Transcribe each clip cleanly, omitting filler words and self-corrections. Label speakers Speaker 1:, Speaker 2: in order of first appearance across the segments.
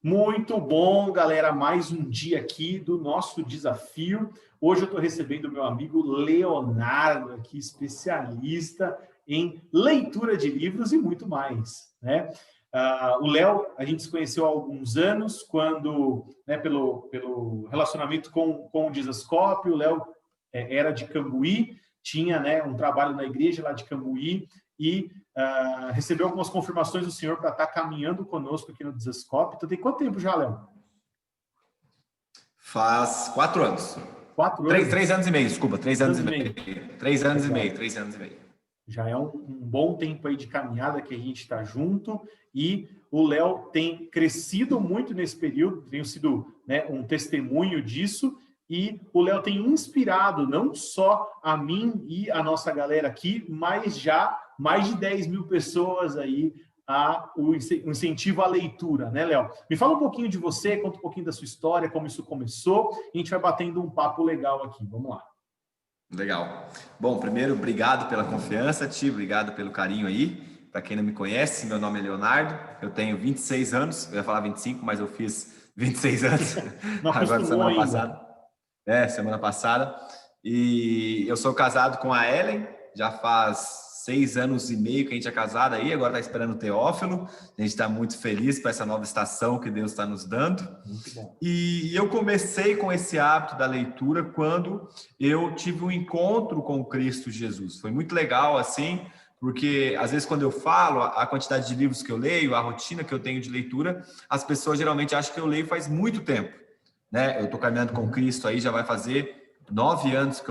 Speaker 1: Muito bom, galera. Mais um dia aqui do nosso desafio. Hoje eu estou recebendo meu amigo Leonardo, aqui, especialista em leitura de livros e muito mais, né? O Léo, a gente se conheceu há alguns anos, quando, né, pelo relacionamento com o Dizascope. O Léo era de Cambuí, tinha, né, um trabalho na igreja lá de Cambuí e recebeu algumas confirmações do Senhor para estar caminhando conosco aqui no Dizascope. Então, tem quanto tempo já, Léo?
Speaker 2: Faz 4 anos.
Speaker 1: 4 anos?
Speaker 2: 3 anos e meio, desculpa. 3 anos e meio. 3 anos e meio, 3 anos e meio.
Speaker 1: Já é um bom tempo aí de caminhada que a gente está junto, e o Léo tem crescido muito nesse período, tenho sido, né, um testemunho disso, e o Léo tem inspirado não só a mim e a nossa galera aqui, mas já mais de 10 mil pessoas aí o incentivo à leitura, né, Léo? Me fala um pouquinho de você, conta um pouquinho da sua história, como isso começou, e a gente vai batendo um papo legal aqui. Vamos lá.
Speaker 2: Legal. Bom, primeiro, obrigado pela confiança, Ti, obrigado pelo carinho aí. Para quem não me conhece, meu nome é Leonardo, eu tenho 26 anos, eu ia falar 25, mas eu fiz 26 anos agora semana passada. Semana passada. E eu sou casado com a Ellen, já faz 6 anos e meio que a gente é casado aí, agora está esperando o Teófilo. A gente está muito feliz com essa nova estação que Deus está nos dando.
Speaker 1: Muito bom.
Speaker 2: E eu comecei com esse hábito da leitura quando eu tive um encontro com Cristo Jesus. Foi muito legal, assim, porque às vezes quando eu falo a quantidade de livros que eu leio, a rotina que eu tenho de leitura, as pessoas geralmente acham que eu leio faz muito tempo, né? Eu estou caminhando com Cristo aí, já vai fazer 9 anos que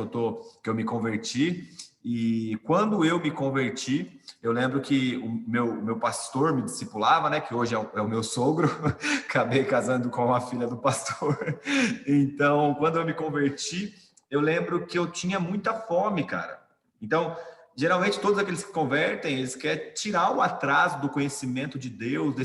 Speaker 2: eu me converti. E quando eu me converti, eu lembro que o meu pastor me discipulava, né? Que hoje é o meu sogro. Acabei casando com a filha do pastor. Então, quando eu me converti, eu lembro que eu tinha muita fome, cara. Então, geralmente, todos aqueles que convertem, eles querem tirar o atraso do conhecimento de Deus,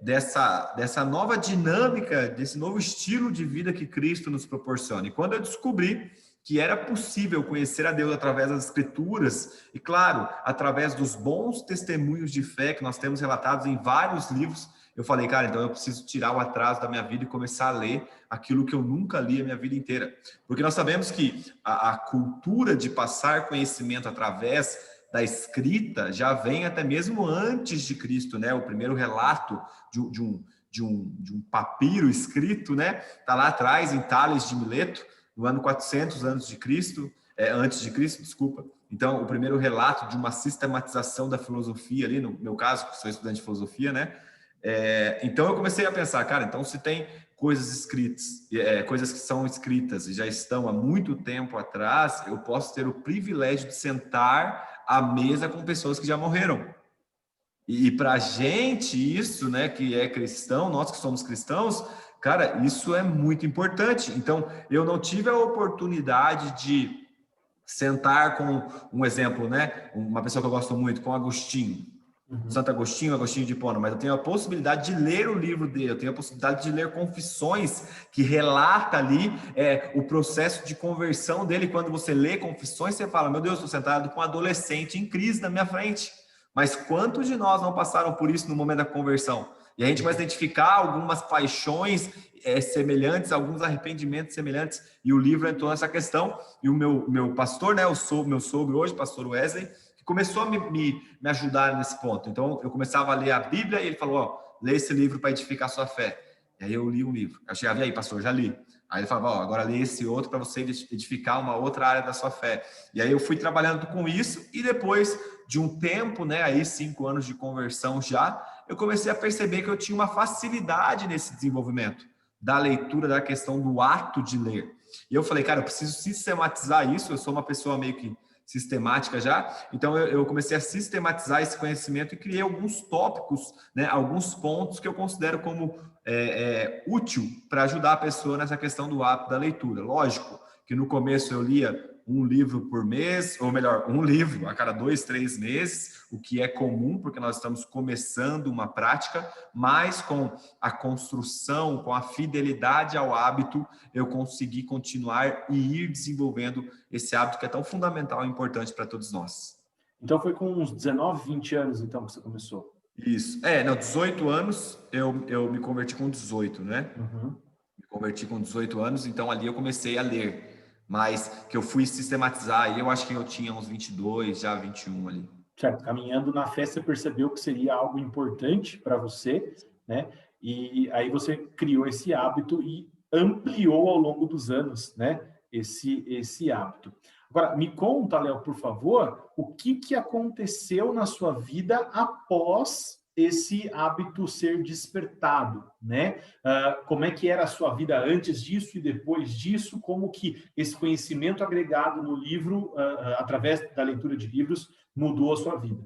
Speaker 2: dessa nova dinâmica, desse novo estilo de vida que Cristo nos proporciona. E quando eu descobri que era possível conhecer a Deus através das Escrituras e, claro, através dos bons testemunhos de fé que nós temos relatados em vários livros, eu falei, cara, então eu preciso tirar o atraso da minha vida e começar a ler aquilo que eu nunca li a minha vida inteira. Porque nós sabemos que a cultura de passar conhecimento através da escrita já vem até mesmo antes de Cristo, né? O primeiro relato de um papiro escrito, né? Está lá atrás, em Tales de Mileto, no ano 400 antes de Cristo, desculpa. Então, o primeiro relato de uma sistematização da filosofia ali, no meu caso, que sou estudante de filosofia, né? Então, eu comecei a pensar, cara, então se tem coisas escritas, coisas que são escritas e já estão há muito tempo atrás, eu posso ter o privilégio de sentar à mesa com pessoas que já morreram. E para a gente, isso, né, que é cristão, nós que somos cristãos, cara, isso é muito importante. Então, eu não tive a oportunidade de sentar com um exemplo, né? Uma pessoa que eu gosto muito, com Agostinho. Santo Agostinho, Agostinho de Hipona, mas eu tenho a possibilidade de ler o livro dele, eu tenho a possibilidade de ler Confissões, que relata ali o processo de conversão dele. Quando você lê Confissões, você fala, meu Deus, estou sentado com um adolescente em crise na minha frente. Mas quantos de nós não passaram por isso no momento da conversão? E a gente vai identificar algumas paixões semelhantes, alguns arrependimentos semelhantes, e o livro entrou nessa questão. E o meu pastor, né, meu sogro hoje, pastor Wesley, que começou a me ajudar nesse ponto. Então, eu começava a ler a Bíblia e ele falou, ó, lê esse livro para edificar a sua fé. E aí eu li um livro. Eu chegava, e aí, pastor, já li. Aí ele falava, ó, agora lê esse outro para você edificar uma outra área da sua fé. E aí eu fui trabalhando com isso, e depois de um tempo, né, aí 5 anos de conversão já, eu comecei a perceber que eu tinha uma facilidade nesse desenvolvimento da leitura, da questão do ato de ler. E eu falei, cara, eu preciso sistematizar isso, eu sou uma pessoa meio que sistemática já, então eu comecei a sistematizar esse conhecimento e criei alguns tópicos, né, alguns pontos que eu considero como útil para ajudar a pessoa nessa questão do hábito da leitura. Lógico que no começo eu lia um livro por mês, ou melhor, um livro a cada 2, 3 meses, o que é comum, porque nós estamos começando uma prática, mas com a construção, com a fidelidade ao hábito, eu consegui continuar e ir desenvolvendo esse hábito que é tão fundamental e importante para todos nós.
Speaker 1: Então foi com uns 19, 20 anos então que você começou?
Speaker 2: Isso. Não, 18 anos, eu me converti com 18, né?
Speaker 1: Uhum.
Speaker 2: Me converti com 18 anos, então ali eu comecei a ler. Mas que eu fui sistematizar, e eu acho que eu tinha uns 22, já 21 ali.
Speaker 1: Certo, caminhando na fé, você percebeu que seria algo importante para você, né? E aí você criou esse hábito e ampliou ao longo dos anos, né? Esse hábito. Agora, me conta, Léo, por favor, o que aconteceu na sua vida após esse hábito ser despertado, né? Como é que era a sua vida antes disso e depois disso? Como que esse conhecimento agregado no livro, através da leitura de livros, mudou a sua vida?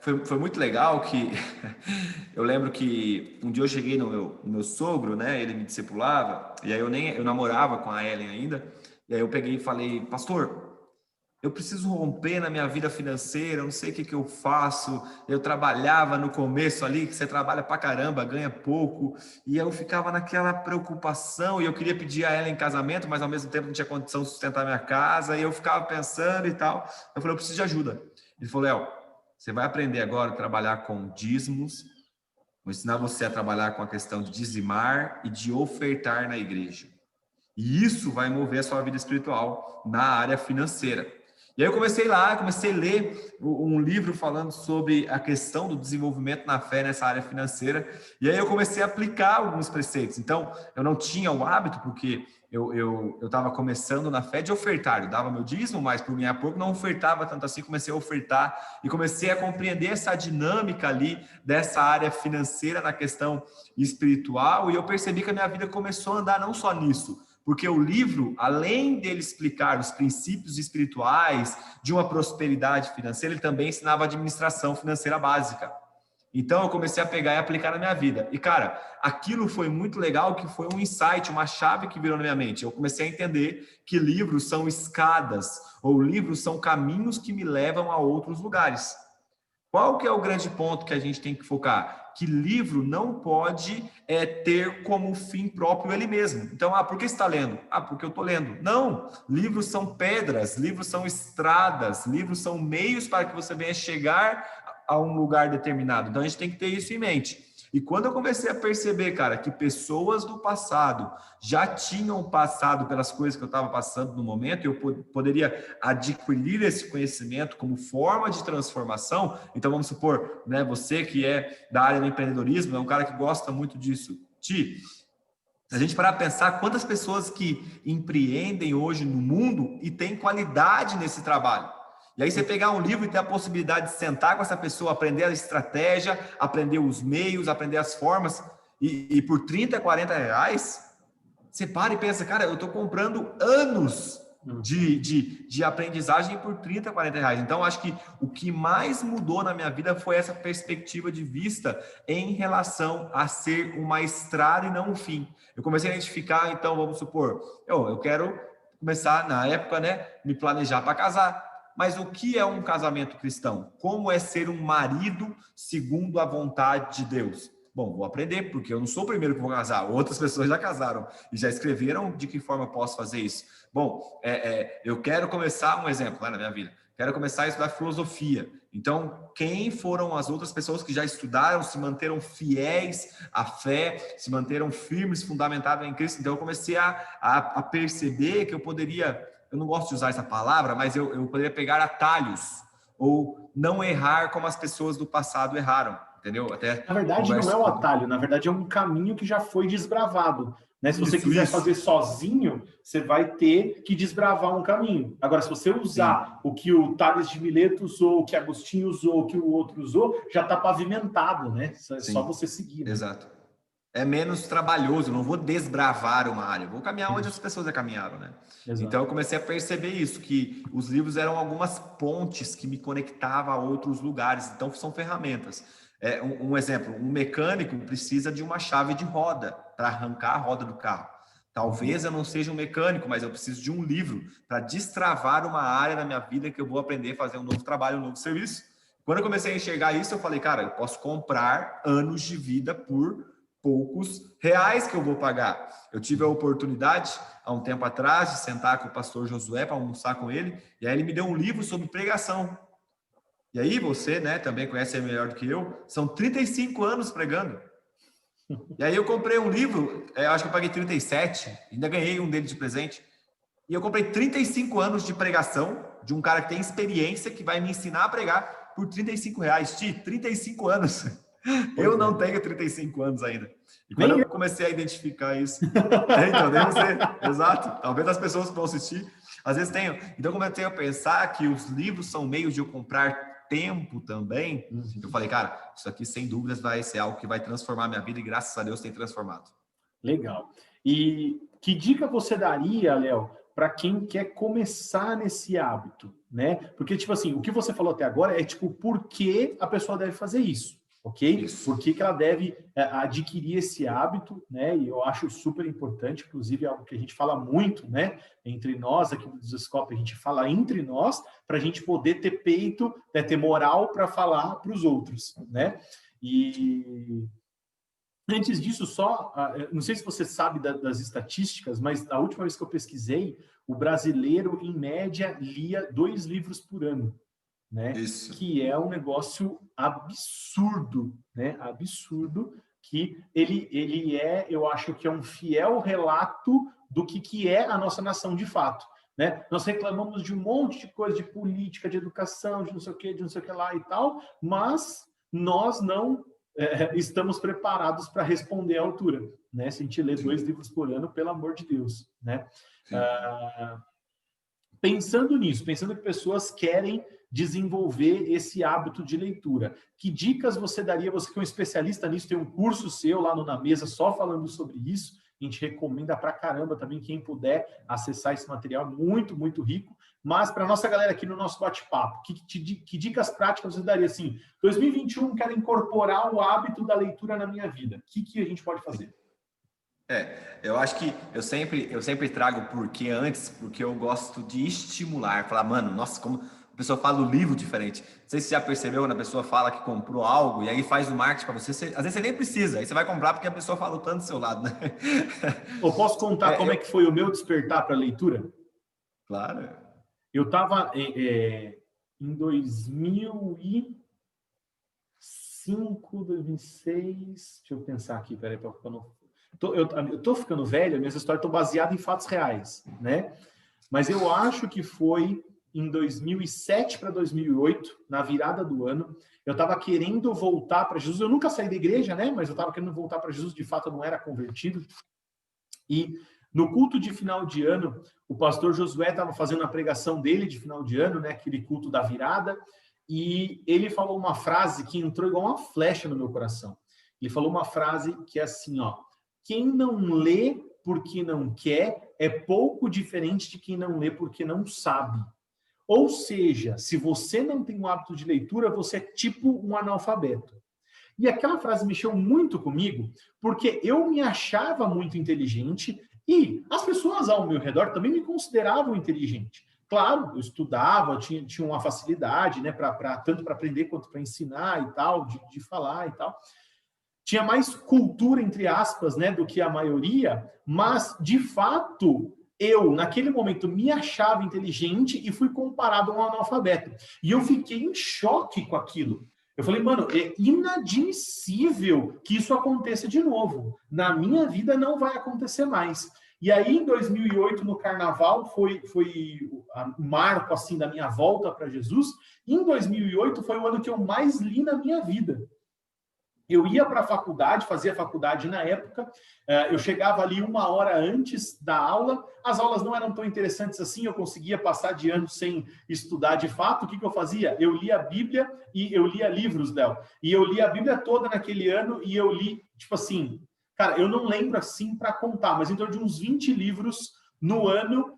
Speaker 2: Foi muito legal que eu lembro que um dia eu cheguei no meu sogro, né? Ele me discipulava, e aí eu namorava com a Ellen ainda, e aí eu peguei e falei, pastor, eu preciso romper na minha vida financeira, eu não sei o que que eu faço. Eu trabalhava no começo ali, que você trabalha pra caramba, ganha pouco, e eu ficava naquela preocupação, e eu queria pedir a ela em casamento, mas ao mesmo tempo não tinha condição de sustentar minha casa, e eu ficava pensando e tal. Eu falei, eu preciso de ajuda. Ele falou, Léo, você vai aprender agora a trabalhar com dízimos, vou ensinar você a trabalhar com a questão de dizimar e de ofertar na igreja. E isso vai mover a sua vida espiritual na área financeira. E aí eu comecei a ler um livro falando sobre a questão do desenvolvimento na fé nessa área financeira. E aí eu comecei a aplicar alguns preceitos. Então, eu não tinha o hábito, porque eu estava começando na fé de ofertar. Eu dava meu dízimo, mas por ganhar pouco não ofertava tanto assim. Comecei a ofertar e comecei a compreender essa dinâmica ali dessa área financeira na questão espiritual. E eu percebi que a minha vida começou a andar não só nisso, porque o livro, além dele explicar os princípios espirituais de uma prosperidade financeira, ele também ensinava administração financeira básica. Então eu comecei a pegar e aplicar na minha vida. E cara, aquilo foi muito legal, que foi um insight, uma chave que virou na minha mente. Eu comecei a entender que livros são escadas, ou livros são caminhos que me levam a outros lugares. Qual que é o grande ponto que a gente tem que focar? Que livro não pode ter como fim próprio ele mesmo. Então, por que você está lendo? Porque eu estou lendo. Não, livros são pedras, livros são estradas, livros são meios para que você venha chegar a um lugar determinado. Então, a gente tem que ter isso em mente. E quando eu comecei a perceber, cara, que pessoas do passado já tinham passado pelas coisas que eu estava passando no momento, eu poderia adquirir esse conhecimento como forma de transformação. Então, vamos supor, né, você que é da área do empreendedorismo, é um cara que gosta muito disso. Se a gente parar para pensar quantas pessoas que empreendem hoje no mundo e têm qualidade nesse trabalho. E aí você pegar um livro e ter a possibilidade de sentar com essa pessoa, aprender a estratégia, aprender os meios, aprender as formas, e por 30, 40 reais, você para e pensa, cara, eu estou comprando anos de aprendizagem por 30, 40 reais. Então, acho que o que mais mudou na minha vida foi essa perspectiva de vista em relação a ser uma estrada e não um fim. Eu comecei a identificar, então, vamos supor, eu quero começar, na época, né, me planejar para casar. Mas o que é um casamento cristão? Como é ser um marido segundo a vontade de Deus? Bom, vou aprender, porque eu não sou o primeiro que vou casar. Outras pessoas já casaram e já escreveram de que forma eu posso fazer isso. Bom, eu quero começar, um exemplo lá na minha vida, quero começar a estudar filosofia. Então, quem foram as outras pessoas que já estudaram, se manteram fiéis à fé, se manteram firmes, fundamentados em Cristo? Então, eu comecei a perceber que eu poderia... Eu não gosto de usar essa palavra, mas eu poderia pegar atalhos ou não errar como as pessoas do passado erraram, entendeu?
Speaker 1: Até na verdade, não é um atalho, na verdade é um caminho que já foi desbravado. Né? Se você quiser fazer sozinho, você vai ter que desbravar um caminho. Agora, se você usar o que o Tales de Mileto usou, o que Agostinho usou, o que o outro usou, já está pavimentado, né? É só você seguir. Né?
Speaker 2: Exato. É menos trabalhoso, não vou desbravar uma área, vou caminhar onde as pessoas já caminharam, né? Exato. Então eu comecei a perceber isso, que os livros eram algumas pontes que me conectavam a outros lugares, então são ferramentas. Um exemplo, um mecânico precisa de uma chave de roda para arrancar a roda do carro. Talvez eu não seja um mecânico, mas eu preciso de um livro para destravar uma área na minha vida que eu vou aprender a fazer um novo trabalho, um novo serviço. Quando eu comecei a enxergar isso, eu falei, cara, eu posso comprar anos de vida por poucos reais que eu vou pagar. Eu tive a oportunidade, há um tempo atrás, de sentar com o pastor Josué para almoçar com ele, e aí ele me deu um livro sobre pregação. E aí você, né, também conhece melhor do que eu, são 35 anos pregando. E aí eu comprei um livro, acho que eu paguei 37, ainda ganhei um dele de presente. E eu comprei 35 anos de pregação de um cara que tem experiência, que vai me ensinar a pregar por R$ 35. 35 anos. Eu não tenho 35 anos ainda. E quando eu comecei a identificar isso... então, nem você. Exato. Talvez as pessoas que vão assistir, às vezes tenham. Então, comecei a pensar que os livros são meios de eu comprar tempo também. Eu falei, cara, isso aqui sem dúvidas vai ser algo que vai transformar a minha vida e graças a Deus tem transformado.
Speaker 1: Legal. E que dica você daria, Léo, para quem quer começar nesse hábito, né? Porque, tipo assim, o que você falou até agora é, tipo, por que a pessoa deve fazer isso, ok?
Speaker 2: Isso.
Speaker 1: Por que ela deve adquirir esse hábito, né? E eu acho super importante, inclusive, é algo que a gente fala muito, né? Entre nós, aqui no Desescope, a gente fala entre nós, para a gente poder ter peito, né? Ter moral para falar para os outros, né? E... Antes disso, não sei se você sabe das estatísticas, mas da última vez que eu pesquisei, o brasileiro, em média, lia 2 livros por ano, né?
Speaker 2: Isso.
Speaker 1: Que é um negócio absurdo, né? Absurdo, que ele eu acho que é um fiel relato do que é a nossa nação de fato. Né? Nós reclamamos de um monte de coisa, de política, de educação, de não sei o que lá e tal, mas nós não... estamos preparados para responder à altura, né? Se a gente lê 2 livros por ano, pelo amor de Deus, né? Pensando nisso, pensando que pessoas querem desenvolver esse hábito de leitura, que dicas você daria? Você que é um especialista nisso, tem um curso seu lá no Na Mesa só falando sobre isso, a gente recomenda pra caramba também, quem puder acessar esse material, muito, muito rico. Mas para nossa galera aqui no nosso bate-papo, que dicas práticas você daria? Assim, 2021, quero incorporar o hábito da leitura na minha vida. O que a gente pode fazer?
Speaker 2: Eu acho que eu sempre trago o porquê antes, porque eu gosto de estimular, falar, mano, nossa, como a pessoa fala o livro diferente. Não sei se você já percebeu quando a pessoa fala que comprou algo e aí faz o marketing para você, às vezes você nem precisa, aí você vai comprar porque a pessoa falou tanto do seu lado, né?
Speaker 1: Eu posso contar como é que foi o meu despertar para a leitura?
Speaker 2: Claro.
Speaker 1: Eu estava em 2005, 2006, deixa eu pensar aqui, peraí, para eu não... Eu tô ficando velho, minhas histórias estão baseadas em fatos reais, né? Mas eu acho que foi em 2007 para 2008, na virada do ano, eu estava querendo voltar para Jesus. Eu nunca saí da igreja, né? Mas eu estava querendo voltar para Jesus, de fato eu não era convertido. E no culto de final de ano, o pastor Josué estava fazendo a pregação dele de final de ano, né? Aquele culto da virada, e ele falou uma frase que entrou igual uma flecha no meu coração. Ele falou uma frase que é assim, ó: quem não lê porque não quer é pouco diferente de quem não lê porque não sabe. Ou seja, se você não tem um hábito de leitura, você é tipo um analfabeto. E aquela frase mexeu muito comigo, porque eu me achava muito inteligente e as pessoas ao meu redor também me consideravam inteligente. Claro, eu estudava, tinha uma facilidade, né, tanto para aprender quanto para ensinar e tal, de falar e tal. Tinha mais cultura, entre aspas, né, do que a maioria, mas, de fato, eu, naquele momento, me achava inteligente e fui comparado a um analfabeto. E eu fiquei em choque com aquilo. Eu falei, mano, é inadmissível que isso aconteça de novo. Na minha vida não vai acontecer mais. E aí, em 2008, no Carnaval, foi o marco assim, da minha volta para Jesus. E em 2008 foi o ano que eu mais li na minha vida. Eu ia para a faculdade, fazia faculdade na época, eu chegava ali 1 hora antes da aula, as aulas não eram tão interessantes assim, eu conseguia passar de ano sem estudar de fato. O que eu fazia? Eu lia a Bíblia e eu lia livros, Léo. E eu li a Bíblia toda naquele ano e eu li, tipo assim, cara, eu não lembro assim para contar, mas em torno de uns 20 livros no ano,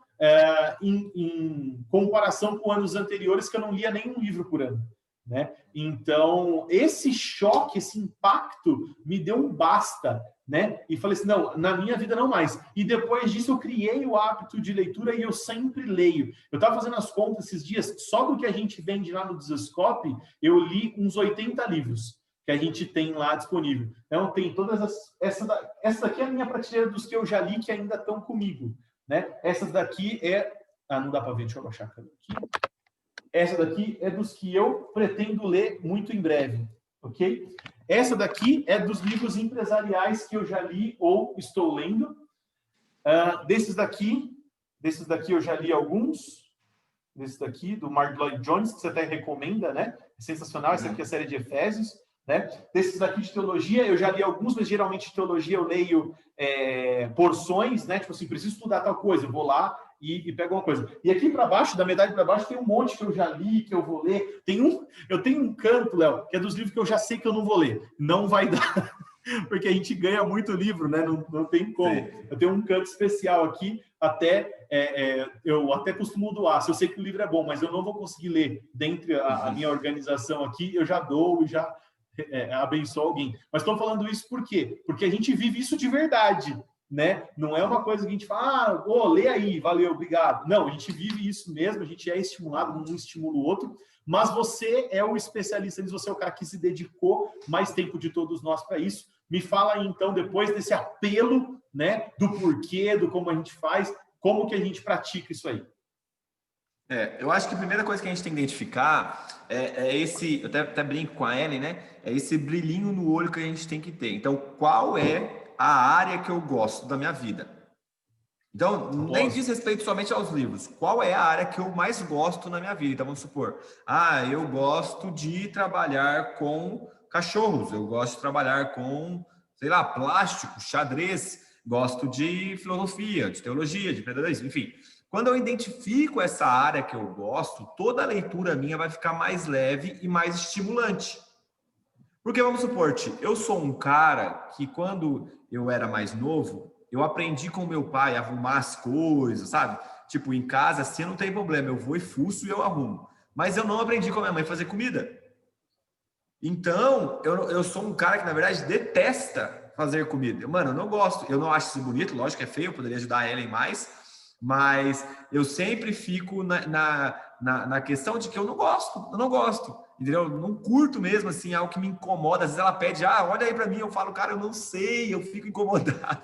Speaker 1: em comparação com anos anteriores, que eu não lia nenhum livro por ano. Né? Então, esse choque, esse impacto me deu um basta, né? E falei assim, não, na minha vida não mais. E depois disso eu criei o hábito de leitura e eu sempre leio. Eu estava fazendo as contas esses dias, só do que a gente vende lá no Desescope, eu li uns 80 livros que a gente tem lá disponível. Então, tem todas essa daqui é a minha prateleira dos que eu já li que ainda estão comigo, né? Essas daqui não dá para ver, deixa eu abaixar a câmera aqui. Essa daqui é dos que eu pretendo ler muito em breve, ok? Essa daqui é dos livros empresariais que eu já li ou estou lendo. Desses daqui eu já li alguns. Desse daqui, do Mark Lloyd Jones, que você até recomenda, né? É sensacional. Essa aqui é a série de Efésios, né? Desses daqui de teologia, eu já li alguns, mas geralmente de teologia eu leio porções, né? Tipo assim, preciso estudar tal coisa, eu vou lá e pego uma coisa. E aqui para baixo, da metade para baixo, tem um monte que eu já li, que eu vou ler. Eu tenho um canto, Léo, que é dos livros que eu já sei que eu não vou ler. Não vai dar, porque a gente ganha muito livro, né? Não tem como. Sim. Eu tenho um canto especial aqui, eu até costumo doar. Se eu sei que o livro é bom, mas eu não vou conseguir ler dentre a minha organização aqui, eu já dou e já abençoo alguém. Mas estou falando isso por quê? Porque a gente vive isso de verdade, né? Não é uma coisa que a gente fala, lê aí, valeu, obrigado. Não, a gente vive isso mesmo, a gente é estimulado, um estimula o outro, mas você é o especialista nisso, você é o cara que se dedicou mais tempo de todos nós para isso. Me fala aí, então, depois desse apelo, né, do porquê, do como a gente faz, como que a gente pratica isso aí.
Speaker 2: Eu acho que a primeira coisa que a gente tem que identificar é esse, eu até brinco com a Ellen, né? É esse brilhinho no olho que a gente tem que ter. Então, qual é a área que eu gosto da minha vida? Então, nem diz respeito somente aos livros. Qual é a área que eu mais gosto na minha vida? Então, vamos supor, eu gosto de trabalhar com cachorros, eu gosto de trabalhar com, sei lá, plástico, xadrez, gosto de filosofia, de teologia, de empreendedorismo, enfim. Quando eu identifico essa área que eu gosto, toda a leitura minha vai ficar mais leve e mais estimulante. Porque, vamos supor, eu sou um cara que quando eu era mais novo, eu aprendi com meu pai a arrumar as coisas, sabe? Tipo, em casa, assim, não tem problema, eu vou e fuço e eu arrumo. Mas eu não aprendi com a minha mãe a fazer comida. Então, eu sou um cara que, na verdade, detesta fazer comida. Mano, eu não gosto, eu não acho isso bonito, lógico que é feio, eu poderia ajudar a Ellen mais, mas eu sempre fico na questão de que eu não gosto, entendeu? Eu não curto mesmo, assim, algo que me incomoda. Às vezes ela pede, olha aí para mim, eu falo, cara, eu não sei, eu fico incomodado.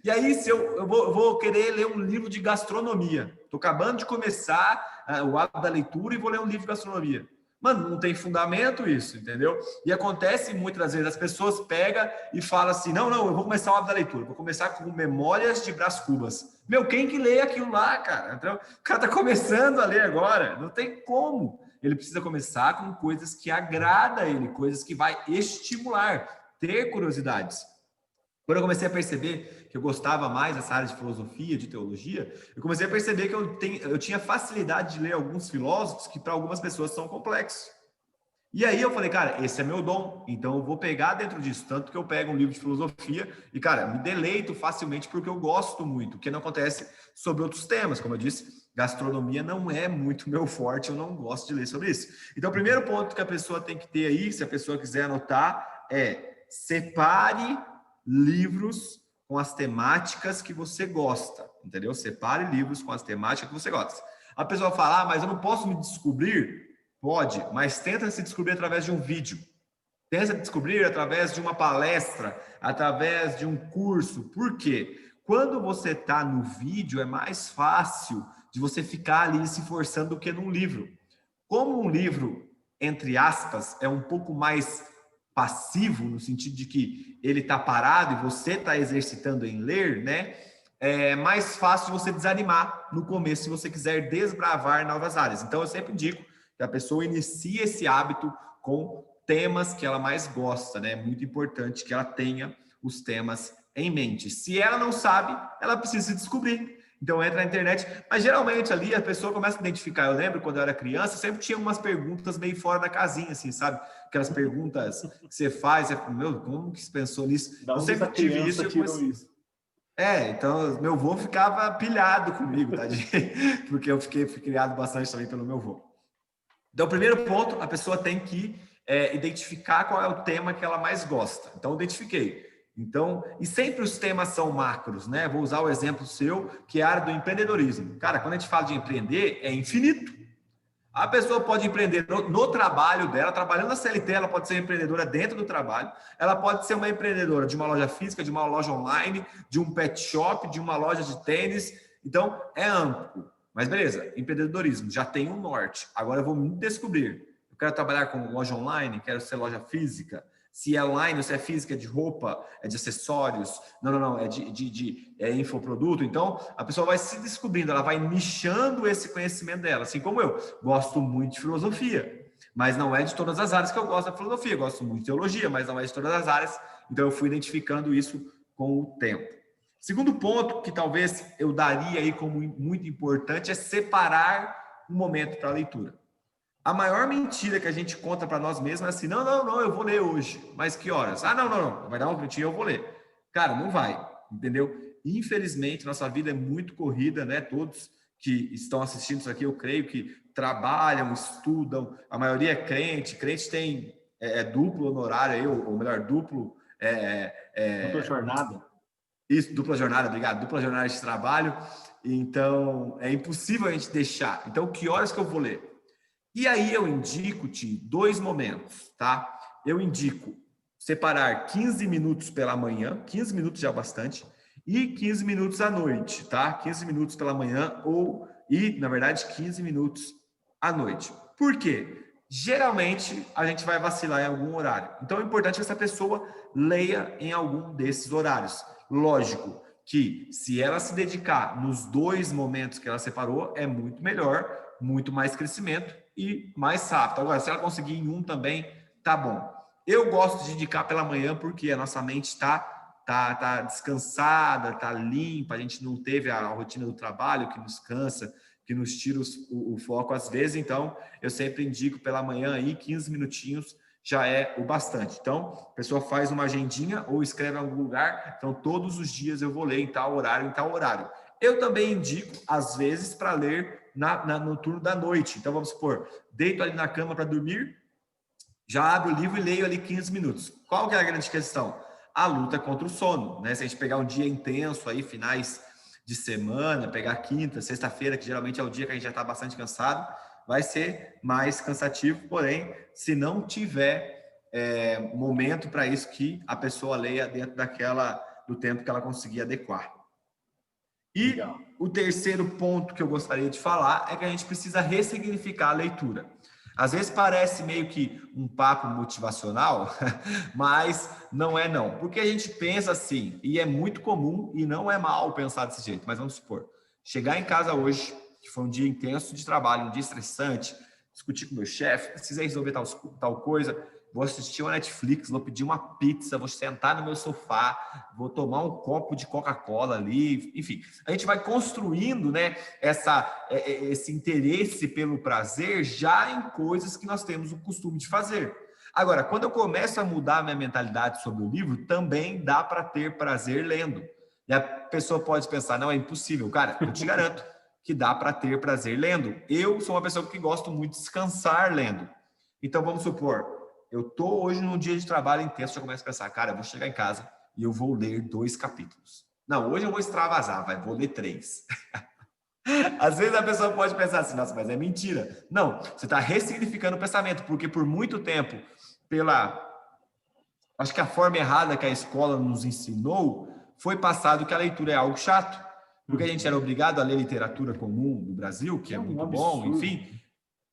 Speaker 2: E aí, se eu vou querer ler um livro de gastronomia, tô acabando de começar o hábito da leitura e vou ler um livro de gastronomia. Mano, não tem fundamento isso, entendeu? E acontece muitas das vezes, as pessoas pegam e falam assim, não, eu vou começar o hábito da leitura, vou começar com Memórias de Brás Cubas. Meu, quem que lê aquilo lá, cara? Então, o cara tá começando a ler agora, não tem como. Ele precisa começar com coisas que agradam a ele, coisas que vai estimular, ter curiosidades. Quando eu comecei a perceber que eu gostava mais dessa área de filosofia, de teologia, eu comecei a perceber que eu tinha facilidade de ler alguns filósofos que para algumas pessoas são complexos. E aí eu falei, cara, esse é meu dom, então eu vou pegar dentro disso, tanto que eu pego um livro de filosofia e, cara, me deleito facilmente porque eu gosto muito, o que não acontece sobre outros temas, como eu disse, gastronomia não é muito meu forte, eu não gosto de ler sobre isso. Então, o primeiro ponto que a pessoa tem que ter aí, se a pessoa quiser anotar, é separe livros com as temáticas que você gosta, entendeu? Separe livros com as temáticas que você gosta. A pessoa fala, mas eu não posso me descobrir? Pode, mas tenta se descobrir através de um vídeo. Tenta descobrir através de uma palestra, através de um curso. Por quê? Quando você está no vídeo, é mais fácil de você ficar ali se forçando do que num livro. Como um livro, entre aspas, é um pouco mais passivo, no sentido de que ele está parado e você está exercitando em ler, né? É mais fácil você desanimar no começo se você quiser desbravar novas áreas. Então, eu sempre digo que a pessoa inicie esse hábito com temas que ela mais gosta, né? É muito importante que ela tenha os temas em mente. Se ela não sabe, ela precisa se descobrir. Então, entra na internet, mas geralmente ali a pessoa começa a identificar. Eu lembro quando eu era criança, sempre tinha umas perguntas meio fora da casinha, assim, sabe? Aquelas perguntas que você faz, meu, como que você pensou nisso?
Speaker 1: Eu sempre tive isso.
Speaker 2: Então, meu avô ficava pilhado comigo, tá? Porque eu fui criado bastante também pelo meu avô. Então, o primeiro ponto, a pessoa tem que identificar qual é o tema que ela mais gosta. Então, eu identifiquei. Então, e sempre os temas são macros, né? Vou usar o exemplo seu, que é a área do empreendedorismo. Cara, quando a gente fala de empreender, é infinito. A pessoa pode empreender no trabalho dela, trabalhando na CLT, ela pode ser empreendedora dentro do trabalho, ela pode ser uma empreendedora de uma loja física, de uma loja online, de um pet shop, de uma loja de tênis. Então, é amplo. Mas beleza, empreendedorismo, já tem um norte. Agora eu vou me descobrir. Eu quero trabalhar com loja online, quero ser loja física. Se é online ou se é física, é de roupa, é de acessórios. Não, é de infoproduto. Então, a pessoa vai se descobrindo, ela vai nichando esse conhecimento dela. Assim como eu, gosto muito de filosofia, mas não é de todas as áreas que eu gosto da filosofia. Eu gosto muito de teologia, mas não é de todas as áreas. Então, eu fui identificando isso com o tempo. Segundo ponto, que talvez eu daria aí como muito importante, é separar um momento para a leitura. A maior mentira que a gente conta para nós mesmos é assim, não, eu vou ler hoje. Mas que horas? Não, vai dar um minutinho, eu vou ler. Cara, não vai, entendeu? Infelizmente, nossa vida é muito corrida, né? Todos que estão assistindo isso aqui, eu creio que trabalham, estudam, a maioria é crente tem duplo honorário, ou melhor, dupla
Speaker 1: jornada.
Speaker 2: Isso, dupla jornada, obrigado, dupla jornada de trabalho. Então, é impossível a gente deixar. Então, que horas que eu vou ler? E aí eu indico-te 2 momentos, tá? Eu indico separar 15 minutos pela manhã, 15 minutos já é bastante, e 15 minutos à noite, tá? 15 minutos pela manhã na verdade, 15 minutos à noite. Por quê? Geralmente, a gente vai vacilar em algum horário. Então, é importante que essa pessoa leia em algum desses horários. Lógico que, se ela se dedicar nos 2 momentos que ela separou, é muito melhor, muito mais crescimento e mais rápido. Agora, se ela conseguir em um também, tá bom. Eu gosto de indicar pela manhã porque a nossa mente tá descansada, tá limpa, a gente não teve a rotina do trabalho que nos cansa, que nos tira o foco às vezes. Então, eu sempre indico pela manhã aí, 15 minutinhos já é o bastante. Então, a pessoa faz uma agendinha ou escreve em algum lugar. Então, todos os dias eu vou ler em tal horário, em tal horário. Eu também indico, às vezes, para ler no turno da noite. Então, vamos supor, deito ali na cama para dormir, já abro o livro e leio ali 15 minutos. Qual que é a grande questão? A luta contra o sono, né? Se a gente pegar um dia intenso aí, finais de semana, pegar quinta, sexta-feira, que geralmente é o dia que a gente já está bastante cansado, vai ser mais cansativo, porém, se não tiver momento para isso, que a pessoa leia dentro do tempo que ela conseguir adequar. E legal. O terceiro ponto que eu gostaria de falar é que a gente precisa ressignificar a leitura. Às vezes parece meio que um papo motivacional, mas não é não. Porque a gente pensa assim, e é muito comum, e não é mal pensar desse jeito, mas vamos supor, chegar em casa hoje, que foi um dia intenso de trabalho, um dia estressante, discutir com o meu chefe, precisei resolver tal coisa, vou assistir uma Netflix, vou pedir uma pizza, vou sentar no meu sofá, vou tomar um copo de Coca-Cola ali, enfim. A gente vai construindo, né, esse interesse pelo prazer já em coisas que nós temos o costume de fazer. Agora, quando eu começo a mudar a minha mentalidade sobre o livro, também dá para ter prazer lendo. E a pessoa pode pensar, não, é impossível. Cara, eu te garanto que dá para ter prazer lendo. Eu sou uma pessoa que gosto muito de descansar lendo. Então, vamos supor, eu estou hoje num dia de trabalho intenso, já começo a pensar, cara, eu vou chegar em casa e eu vou ler 2 capítulos. Não, hoje eu vou extravasar, vou ler 3. Às vezes a pessoa pode pensar assim, nossa, mas é mentira. Não, você está ressignificando o pensamento, porque por muito tempo, acho que a forma errada que a escola nos ensinou, foi passado que a leitura é algo chato, porque a gente era obrigado a ler literatura comum do Brasil, que é muito bom, enfim.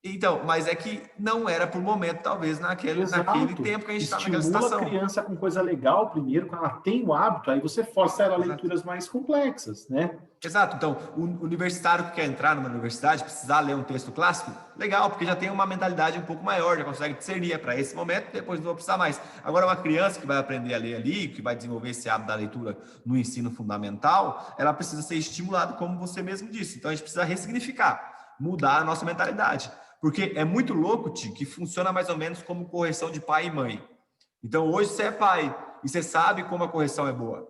Speaker 2: Então, mas é que não era por momento, talvez, naquele tempo que a gente está naquela situação.
Speaker 1: Estimula a criança com coisa legal primeiro, quando ela tem o hábito, aí você força ela a leituras mais complexas, né?
Speaker 2: Exato. Então, o universitário que quer entrar numa universidade, precisar ler um texto clássico, legal, porque já tem uma mentalidade um pouco maior, já consegue discernir para esse momento, depois não vou precisar mais. Agora, uma criança que vai aprender a ler ali, que vai desenvolver esse hábito da leitura no ensino fundamental, ela precisa ser estimulada, como você mesmo disse. Então, a gente precisa ressignificar, mudar a nossa mentalidade. Porque é muito louco, Ti, que funciona mais ou menos como correção de pai e mãe. Então, hoje você é pai e você sabe como a correção é boa.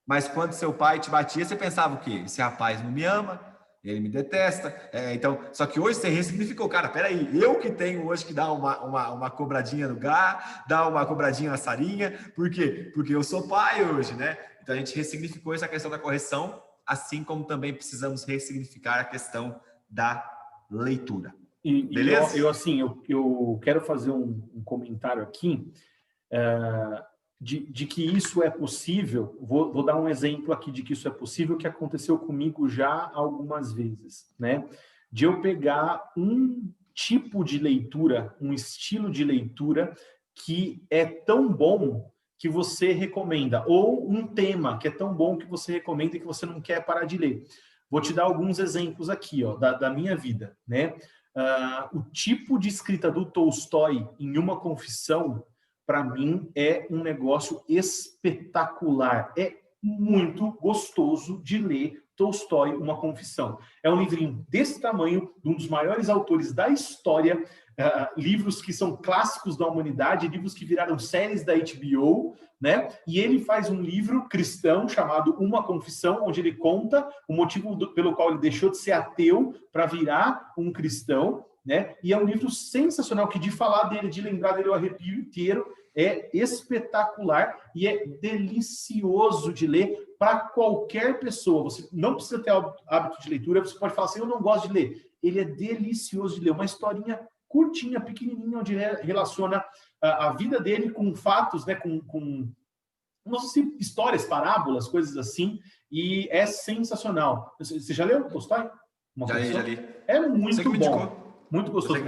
Speaker 2: Mas quando seu pai te batia, você pensava o quê? Esse rapaz não me ama, ele me detesta. Então, só que hoje você ressignificou. Cara, peraí, eu que tenho hoje que dar uma cobradinha no Gá, dar uma cobradinha na Sarinha. Por quê? Porque eu sou pai hoje, né? Então, a gente ressignificou essa questão da correção, assim como também precisamos ressignificar a questão da leitura.
Speaker 1: Beleza? Eu quero fazer um comentário aqui. de que isso é possível, vou dar um exemplo aqui de que isso é possível, que aconteceu comigo já algumas vezes, né? De eu pegar um tipo de leitura, um estilo de leitura que é tão bom que você recomenda, ou um tema que é tão bom que você recomenda e que você não quer parar de ler. Vou te dar alguns exemplos aqui, ó, da minha vida, né? O tipo de escrita do Tolstói em Uma Confissão, para mim, é um negócio espetacular. É muito gostoso de ler Tolstói, Uma Confissão. É um livrinho desse tamanho, de um dos maiores autores da história, livros que são clássicos da humanidade, livros que viraram séries da HBO, né? E ele faz um livro cristão chamado Uma Confissão, onde ele conta o motivo pelo qual ele deixou de ser ateu para virar um cristão, né? E é um livro sensacional, que de falar dele, de lembrar dele, o arrepio inteiro. É espetacular e é delicioso de ler para qualquer pessoa. Você não precisa ter hábito de leitura, você pode falar assim, eu não gosto de ler. Ele é delicioso de ler, uma historinha curtinha, pequenininha, onde relaciona a vida dele com fatos, né, com não sei se histórias, parábolas, coisas assim, e é sensacional. Você já leu Tolstói?
Speaker 2: Já li.
Speaker 1: É muito bom.
Speaker 2: Indicou.
Speaker 1: Muito gostoso.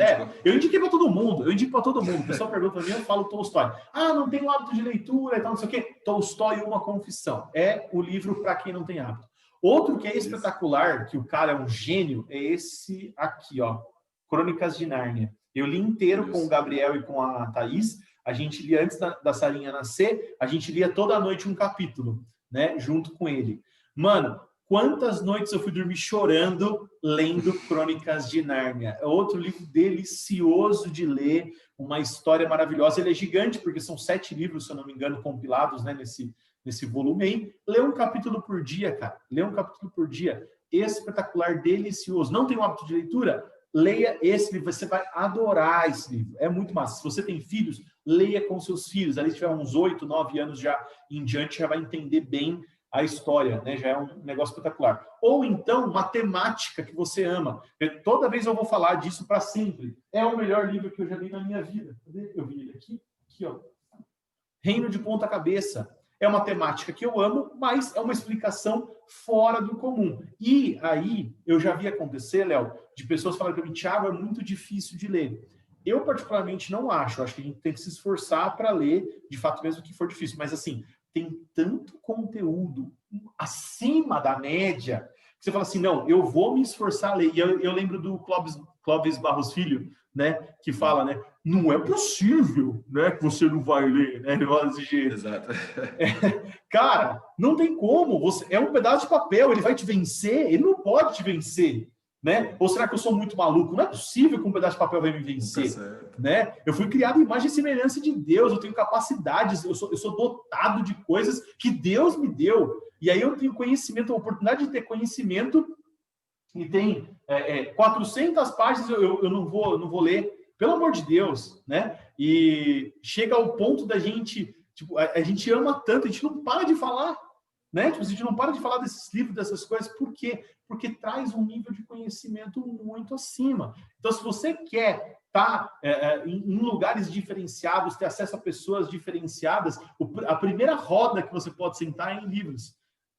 Speaker 1: Eu indiquei para todo mundo. O pessoal pergunta para mim, eu falo Tolstói. Não tem o hábito de leitura e tal, não sei o quê. Tolstói, Uma Confissão. É o livro para quem não tem hábito. Outro que é espetacular, que o cara é um gênio, é esse aqui, ó. Crônicas de Nárnia. Eu li inteiro com o Gabriel e com a Thaís. A gente lia antes da Sarinha nascer, a gente lia toda noite um capítulo, né? Junto com ele. Mano, quantas noites eu fui dormir chorando lendo Crônicas de Nárnia. É outro livro delicioso de ler, uma história maravilhosa. Ele é gigante, porque são 7 livros, se eu não me engano, compilados, né, nesse volume aí. Lê um capítulo por dia, cara. Lê um capítulo por dia. Espetacular, delicioso. Não tem um hábito de leitura? Leia esse livro, você vai adorar esse livro. É muito massa. Se você tem filhos, leia com seus filhos. Ali, se tiver uns 8, 9 anos já em diante, já vai entender bem a história, né? Já é um negócio espetacular. Ou então, uma temática que você ama. Toda vez eu vou falar disso para sempre. É o melhor livro que eu já li na minha vida. Cadê? Eu vi ele aqui, ó. Reino de Ponta Cabeça. É uma temática que eu amo, mas é uma explicação fora do comum. E aí, eu já vi acontecer, Léo, de pessoas falarem para mim, Thiago, é muito difícil de ler. Eu, particularmente, não acho. Acho que a gente tem que se esforçar para ler, de fato, mesmo que for difícil. Mas, assim, tem tanto conteúdo acima da média, que você fala assim, não, eu vou me esforçar a ler. E eu lembro do Clóvis Barros Filho, né, que fala, né, não é possível, né, que você não vai ler, né, desse jeito.
Speaker 2: Exato.
Speaker 1: Cara, não tem como, é um pedaço de papel, ele vai te vencer, ele não pode te vencer, né? Ou será que eu sou muito maluco? Não é possível que um pedaço de papel vai me vencer, né? Eu fui criado em imagem e semelhança de Deus, eu tenho capacidades, eu sou dotado de coisas que Deus me deu, e aí eu tenho conhecimento, a oportunidade de ter conhecimento, e tem 400 páginas, eu não vou ler, pelo amor de Deus, né? E chega ao ponto da gente, tipo, a gente ama tanto, a gente não para de falar, né? Tipo, a gente não para de falar desses livros, dessas coisas, por quê? Porque traz um nível de conhecimento muito acima. Então, se você quer estar em lugares diferenciados, ter acesso a pessoas diferenciadas, a primeira roda que você pode sentar é em livros.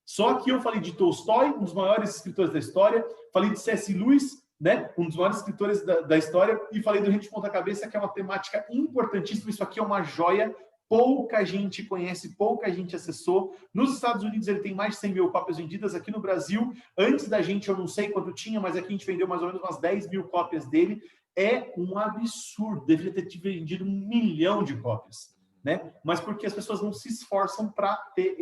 Speaker 1: Só que eu falei de Tolstói, um dos maiores escritores da história, falei de C.S. Lewis, né, um dos maiores escritores da história, e falei do Reino de Ponta Cabeça, que é uma temática importantíssima. Isso aqui é uma joia, pouca gente conhece, pouca gente acessou. Nos Estados Unidos ele tem mais de 100 mil cópias vendidas. Aqui no Brasil, antes da gente, eu não sei quanto tinha, mas aqui a gente vendeu mais ou menos umas 10 mil cópias dele. É um absurdo, deveria ter vendido 1 milhão de cópias. Né? Mas porque as pessoas não se esforçam para ter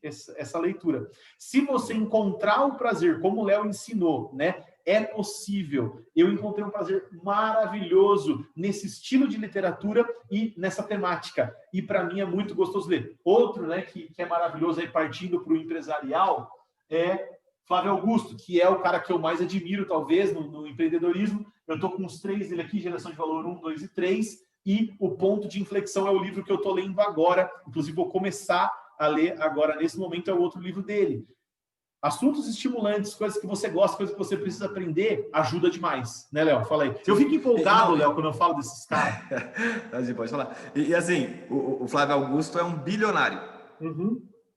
Speaker 1: essa leitura. Se você encontrar o prazer, como o Léo ensinou, né? É possível. Eu encontrei um prazer maravilhoso nesse estilo de literatura e nessa temática. E para mim é muito gostoso ler. Outro, né, que é maravilhoso, aí partindo para o empresarial, é Flávio Augusto, que é o cara que eu mais admiro, talvez, no empreendedorismo. Eu estou com os 3 dele aqui, Geração de Valor 1, 2 e 3. E o Ponto de Inflexão é o livro que eu estou lendo agora. Inclusive, vou começar a ler agora, nesse momento, é o outro livro dele. Assuntos estimulantes, coisas que você gosta, coisas que você precisa aprender, ajuda demais, né, Léo? Fala aí. Eu fico empolgado, Léo, quando eu falo desses caras.
Speaker 2: A gente pode falar. E assim, o Flávio Augusto é um bilionário.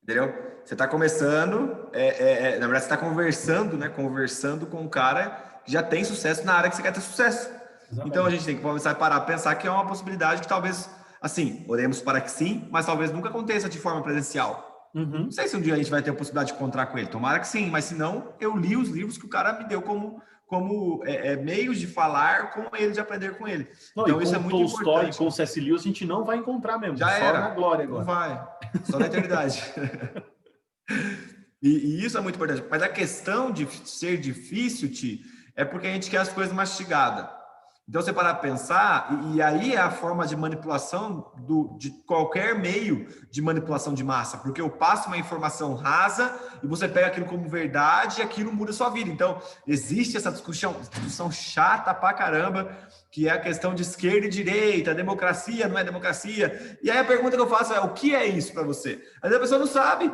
Speaker 2: Entendeu? Você está começando, na verdade, você está conversando, né? Conversando com um cara que já tem sucesso na área que você quer ter sucesso. Exatamente. Então a gente tem que começar a parar, pensar que é uma possibilidade que talvez, assim, oremos para que sim, mas talvez nunca aconteça de forma presencial. Não sei se um dia a gente vai ter a possibilidade de encontrar com ele. Tomara que sim, mas se não, eu li os livros que o cara me deu como meios de falar com ele, de aprender com ele.
Speaker 1: Não, então isso é muito importante. Com o C.S. Lewis a gente não vai encontrar mesmo.
Speaker 2: Já
Speaker 1: só
Speaker 2: era.
Speaker 1: Na glória agora.
Speaker 2: Não vai. Só na eternidade. e isso é muito importante. Mas a questão de ser difícil, é porque a gente quer as coisas mastigadas. Então, você parar para pensar, e aí é a forma de manipulação de qualquer meio de manipulação de massa, porque eu passo uma informação rasa e você pega aquilo como verdade e aquilo muda a sua vida. Então, existe essa discussão chata pra caramba, que é a questão de esquerda e direita, democracia, não é democracia. E aí a pergunta que eu faço é, o que é isso para você? Às vezes a pessoa não sabe,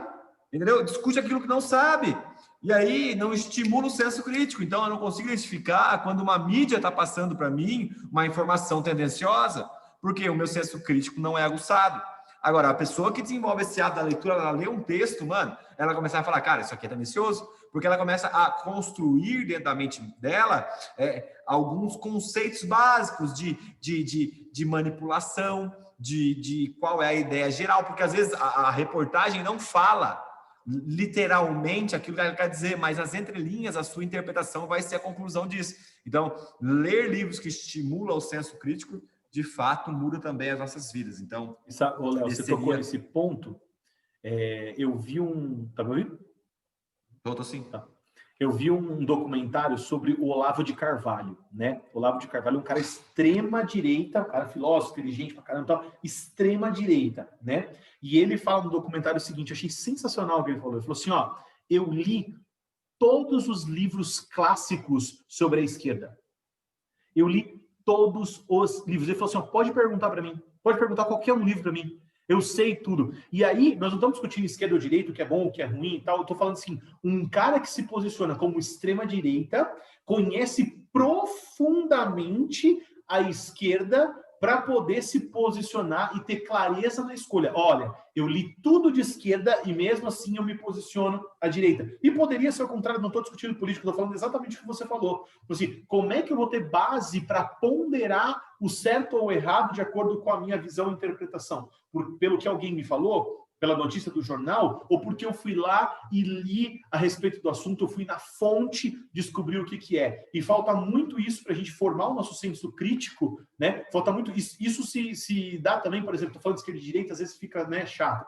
Speaker 2: entendeu? Discute aquilo que não sabe. E aí não estimula o senso crítico. Então, eu não consigo identificar quando uma mídia está passando para mim uma informação tendenciosa, porque o meu senso crítico não é aguçado. Agora, a pessoa que desenvolve esse ato da leitura, ela lê um texto, mano, ela começa a falar, cara, isso aqui é tendencioso, porque ela começa a construir dentro da mente dela alguns conceitos básicos de manipulação, de qual é a ideia geral, porque às vezes a reportagem não fala literalmente aquilo que ela quer dizer, mas nas entrelinhas a sua interpretação vai ser a conclusão disso. Então, ler livros que estimulam o senso crítico, de fato, muda também as nossas vidas. Então,
Speaker 1: Léo, você tocou nesse ponto. Eu vi Tá me ouvindo?
Speaker 2: Tô sim.
Speaker 1: Tá. Eu vi um documentário sobre o Olavo de Carvalho, né? O Olavo de Carvalho é um cara extrema-direita, um cara filósofo, inteligente pra caramba, extrema-direita, né? E ele fala no documentário o seguinte, eu achei sensacional o que ele falou. Ele falou assim, ó, eu li todos os livros clássicos sobre a esquerda. Eu li todos os livros. Ele falou assim, ó, pode perguntar para mim, pode perguntar qualquer um livro para mim. Eu sei tudo. E aí, nós não estamos discutindo esquerda ou direita, o que é bom, o que é ruim e tal. Eu estou falando assim, um cara que se posiciona como extrema-direita conhece profundamente a esquerda para poder se posicionar e ter clareza na escolha. Olha, eu li tudo de esquerda e mesmo assim eu me posiciono à direita. E poderia ser o contrário, não estou discutindo política, estou falando exatamente o que você falou. Assim, como é que eu vou ter base para ponderar o certo ou o errado de acordo com a minha visão e interpretação? Pelo que alguém me falou, pela notícia do jornal, ou porque eu fui lá e li a respeito do assunto, eu fui na fonte descobrir o que é. E falta muito isso para a gente formar o nosso senso crítico, né? Falta muito isso. Isso se dá também, por exemplo, estou falando de esquerda e direita, às vezes fica, né, chato.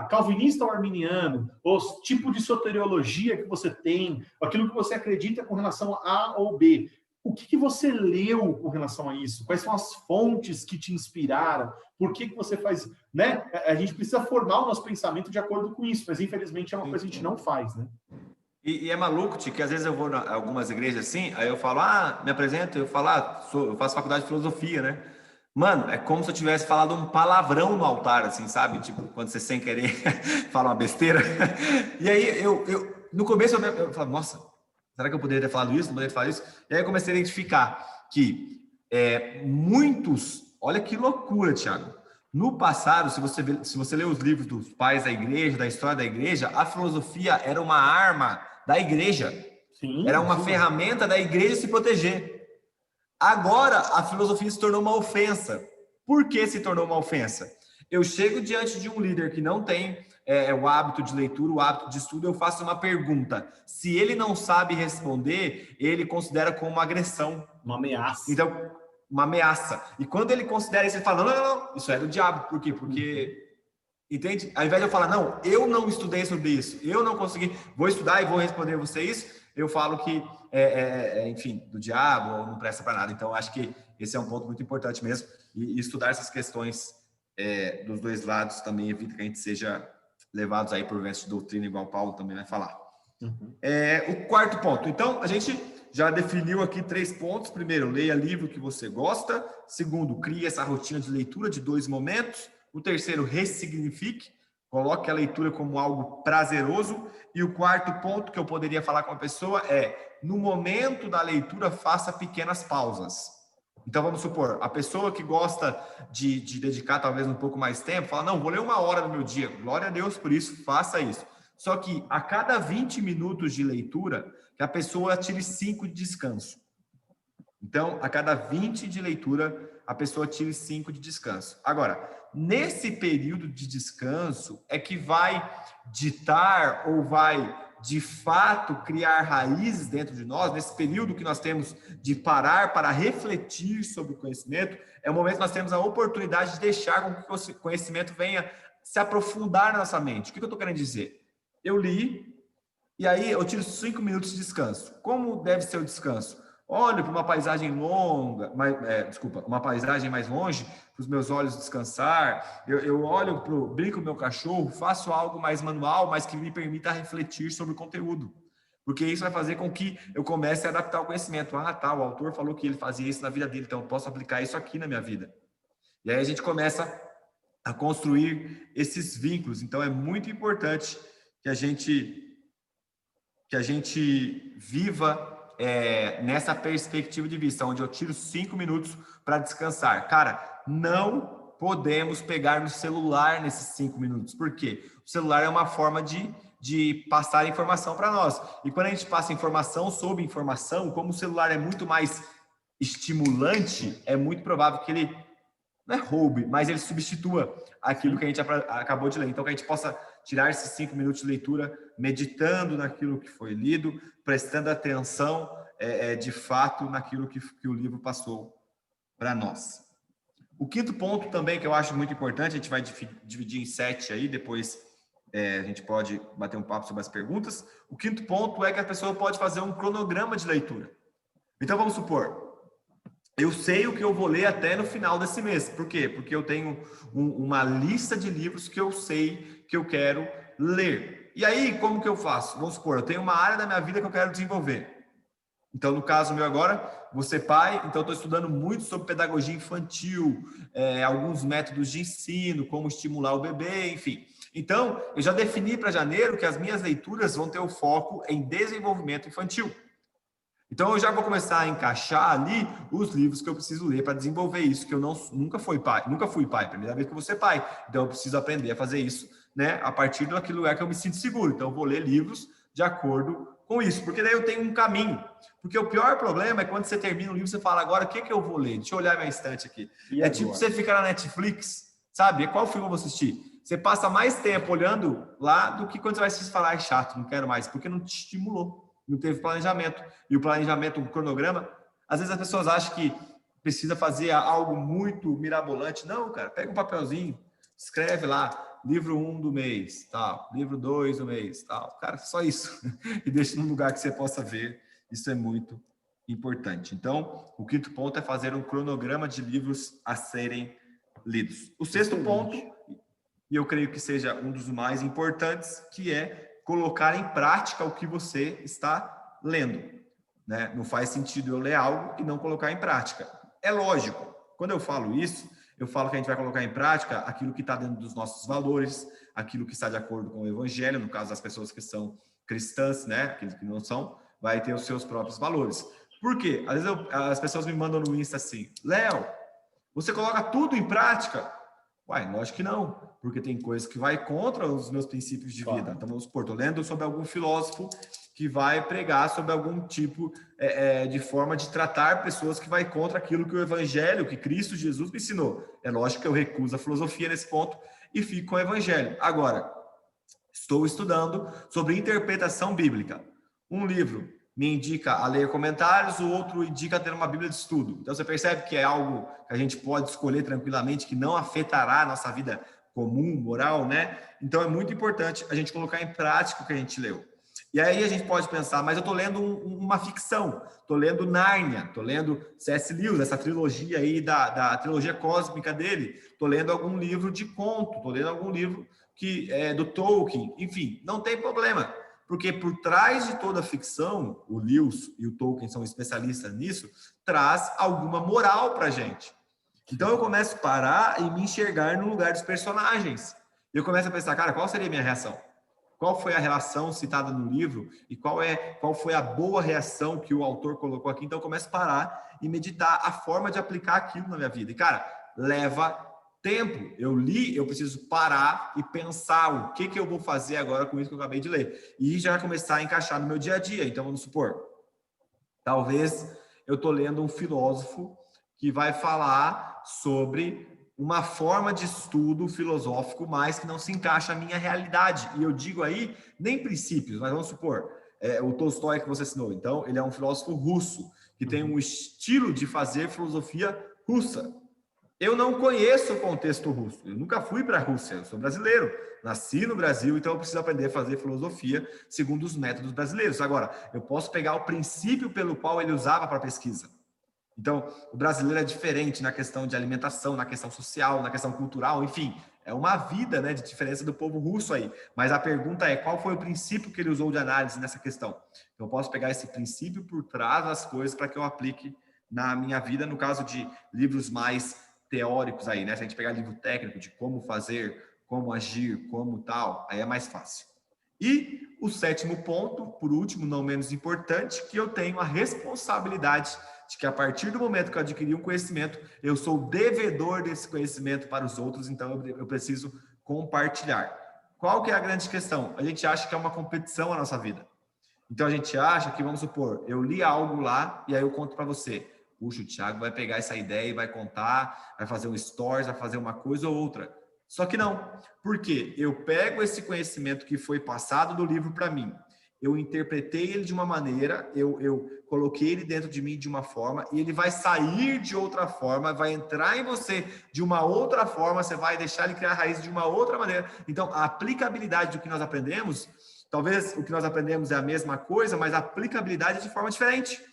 Speaker 1: Calvinista ou arminiano, o tipo de soteriologia que você tem, aquilo que você acredita com relação a A ou B. O que você leu com relação a isso? Quais são as fontes que te inspiraram? Por que você faz... Né? A gente precisa formar o nosso pensamento de acordo com isso, mas infelizmente é uma coisa que a gente não faz, né?
Speaker 2: E é maluco, que às vezes eu vou em algumas igrejas assim, aí eu falo, me apresento, eu falo, eu faço faculdade de filosofia, né? Mano, é como se eu tivesse falado um palavrão no altar, assim, sabe? Tipo, quando você sem querer fala uma besteira. E aí, no começo eu falo, nossa, será que eu poderia ter falado isso? Não poderia ter falado isso? E aí eu comecei a identificar que muitos... Olha que loucura, Thiago. No passado, se você ler os livros dos pais da igreja, da história da igreja, a filosofia era uma arma da igreja.
Speaker 1: Sim,
Speaker 2: era uma ferramenta da igreja se proteger. Agora, a filosofia se tornou uma ofensa. Por que se tornou uma ofensa? Eu chego diante de um líder que não tem o hábito de leitura, o hábito de estudo, eu faço uma pergunta. Se ele não sabe responder, ele considera como uma agressão.
Speaker 1: Uma ameaça.
Speaker 2: Então, uma ameaça. E quando ele considera isso, ele fala, não, isso é do diabo. Por quê? Porque, entende? Ao invés de eu falar, não, eu não estudei sobre isso, eu não consegui, vou estudar e vou responder você isso, eu falo que, enfim, do diabo, ou não presta para nada. Então, acho que esse é um ponto muito importante mesmo. E estudar essas questões dos dois lados também evita que a gente seja levados aí por vento de doutrina, igual Paulo também vai falar. O quarto ponto. Então, a gente já definiu aqui 3 pontos. Primeiro, leia livro que você gosta. Segundo, crie essa rotina de leitura de 2 momentos. O terceiro, ressignifique. Coloque a leitura como algo prazeroso. E o quarto ponto que eu poderia falar com a pessoa é, no momento da leitura, faça pequenas pausas. Então, vamos supor, a pessoa que gosta de dedicar talvez um pouco mais tempo, fala, não, vou ler 1 hora do meu dia. Glória a Deus por isso, faça isso. Só que a cada 20 minutos de leitura, que a pessoa tire 5 de descanso. Então, a cada 20 de leitura, a pessoa tire 5 de descanso. Agora, nesse período de descanso é que vai ditar ou vai, de fato, criar raízes dentro de nós. Nesse período que nós temos de parar para refletir sobre o conhecimento, é o momento que nós temos a oportunidade de deixar com que o conhecimento venha se aprofundar na nossa mente. O que eu estou querendo dizer? Eu li, e aí eu tiro 5 minutos de descanso. Como deve ser o descanso? Olho para uma paisagem longa, uma paisagem mais longe, para os meus olhos descansar. Eu olho brinco com o meu cachorro, faço algo mais manual, mas que me permita refletir sobre o conteúdo. Porque isso vai fazer com que eu comece a adaptar o conhecimento. Ah, tá, o autor falou que ele fazia isso na vida dele, então eu posso aplicar isso aqui na minha vida. E aí a gente começa a construir esses vínculos. Então é muito importante que a gente viva nessa perspectiva de vista, onde eu tiro 5 minutos para descansar. Cara, não podemos pegar no celular nesses 5 minutos. Por quê? O celular é uma forma de passar informação para nós. E quando a gente passa informação sobre informação, como o celular é muito mais estimulante, é muito provável que ele não é roube, mas ele substitua aquilo que a gente acabou de ler. Então, que a gente possa tirar esses 5 minutos de leitura, meditando naquilo que foi lido, prestando atenção, de fato, naquilo que o livro passou para nós. O quinto ponto também, que eu acho muito importante, a gente vai dividir em 7 aí, depois a gente pode bater um papo sobre as perguntas. O quinto ponto é que a pessoa pode fazer um cronograma de leitura. Então, vamos supor, eu sei o que eu vou ler até no final desse mês. Por quê? Porque eu tenho uma lista de livros que eu sei que eu quero ler. E aí, como que eu faço? Vamos supor, eu tenho uma área da minha vida que eu quero desenvolver. Então, no caso meu agora, vou ser pai, então estou estudando muito sobre pedagogia infantil, alguns métodos de ensino, como estimular o bebê, enfim. Então, eu já defini para janeiro que as minhas leituras vão ter o foco em desenvolvimento infantil. Então, eu já vou começar a encaixar ali os livros que eu preciso ler para desenvolver isso, que eu nunca fui pai, primeira vez que eu vou ser pai. Então, eu preciso aprender a fazer isso, né, a partir daquele lugar que eu me sinto seguro. Então, eu vou ler livros de acordo com isso, porque daí eu tenho um caminho. Porque o pior problema é quando você termina o livro, você fala, agora, o que eu vou ler? Deixa eu olhar minha estante aqui. Tipo você ficar na Netflix, sabe? Qual filme eu vou assistir? Você passa mais tempo olhando lá do que quando você vai assistir e falar, é chato, não quero mais, porque não te estimulou. Não teve planejamento. E o planejamento, um cronograma, às vezes as pessoas acham que precisa fazer algo muito mirabolante. Não, cara, pega um papelzinho, escreve lá, livro 1 do mês, tal, livro 2 do mês, tal. Cara, só isso. E deixa num lugar que você possa ver. Isso é muito importante. Então, o quinto ponto é fazer um cronograma de livros a serem lidos. O sexto ponto, e eu creio que seja um dos mais importantes, que é colocar em prática o que você está lendo, né? Não faz sentido eu ler algo e não colocar em prática. É lógico, quando eu falo isso, eu falo que a gente vai colocar em prática aquilo que está dentro dos nossos valores, aquilo que está de acordo com o evangelho, no caso das pessoas que são cristãs, né? Aqueles que não são, vai ter os seus próprios valores. Por quê? Às vezes as pessoas me mandam no Insta assim, Léo, você coloca tudo em prática? Uai, lógico que não, porque tem coisas que vai contra os meus princípios de vida. Então, vamos supor, estou lendo sobre algum filósofo que vai pregar sobre algum tipo de forma de tratar pessoas que vai contra aquilo que o evangelho, que Cristo Jesus me ensinou. É lógico que eu recuso a filosofia nesse ponto e fico com o evangelho. Agora, estou estudando sobre interpretação bíblica. Um livro me indica a ler comentários, o outro indica a ter uma Bíblia de estudo. Então, você percebe que é algo que a gente pode escolher tranquilamente, que não afetará a nossa vida comum, moral, né? Então, é muito importante a gente colocar em prática o que a gente leu. E aí a gente pode pensar, mas eu estou lendo uma ficção, estou lendo Nárnia, estou lendo C.S. Lewis, essa trilogia aí da trilogia cósmica dele, estou lendo algum livro de conto, estou lendo algum livro que é do Tolkien, enfim, não tem problema. Porque por trás de toda a ficção, o Lewis e o Tolkien são especialistas nisso, traz alguma moral para a gente. Então eu começo a parar e me enxergar no lugar dos personagens. E eu começo a pensar, cara, qual seria a minha reação? Qual foi a relação citada no livro e qual foi a boa reação que o autor colocou aqui? Então, eu começo a parar e meditar a forma de aplicar aquilo na minha vida. E, cara, leva tempo. Eu li, eu preciso parar e pensar o que eu vou fazer agora com isso que eu acabei de ler. E já começar a encaixar no meu dia a dia. Então, vamos supor, talvez eu estou lendo um filósofo que vai falar sobre uma forma de estudo filosófico, mas que não se encaixa à minha realidade. E eu digo aí, nem princípios, mas vamos supor, o Tolstói que você assinou. Então, ele é um filósofo russo, que tem um estilo de fazer filosofia russa. Eu não conheço o contexto russo, eu nunca fui para a Rússia, eu sou brasileiro, nasci no Brasil, então eu preciso aprender a fazer filosofia segundo os métodos brasileiros. Agora, eu posso pegar o princípio pelo qual ele usava para pesquisa. Então, o brasileiro é diferente na questão de alimentação, na questão social, na questão cultural, enfim, é uma vida, né, de diferença do povo russo aí. Mas a pergunta é, qual foi o princípio que ele usou de análise nessa questão? Eu posso pegar esse princípio por trás das coisas para que eu aplique na minha vida, no caso de livros mais teóricos aí, né? Se a gente pegar livro técnico de como fazer, como agir, como tal, aí é mais fácil. E o sétimo ponto, por último, não menos importante, que eu tenho a responsabilidade de que a partir do momento que eu adquiri um conhecimento, eu sou devedor desse conhecimento para os outros, então eu preciso compartilhar. Qual que é a grande questão? A gente acha que é uma competição a nossa vida. Então a gente acha que, vamos supor, eu li algo lá e aí eu conto para você. Puxa, o Thiago vai pegar essa ideia e vai contar, vai fazer um stories, vai fazer uma coisa ou outra. Só que não. Por quê? Eu pego esse conhecimento que foi passado do livro para mim, eu interpretei ele de uma maneira, eu coloquei ele dentro de mim de uma forma e ele vai sair de outra forma, vai entrar em você de uma outra forma, você vai deixar ele criar raiz de uma outra maneira. Então, a aplicabilidade do que nós aprendemos, talvez o que nós aprendemos é a mesma coisa, mas a aplicabilidade é de forma diferente.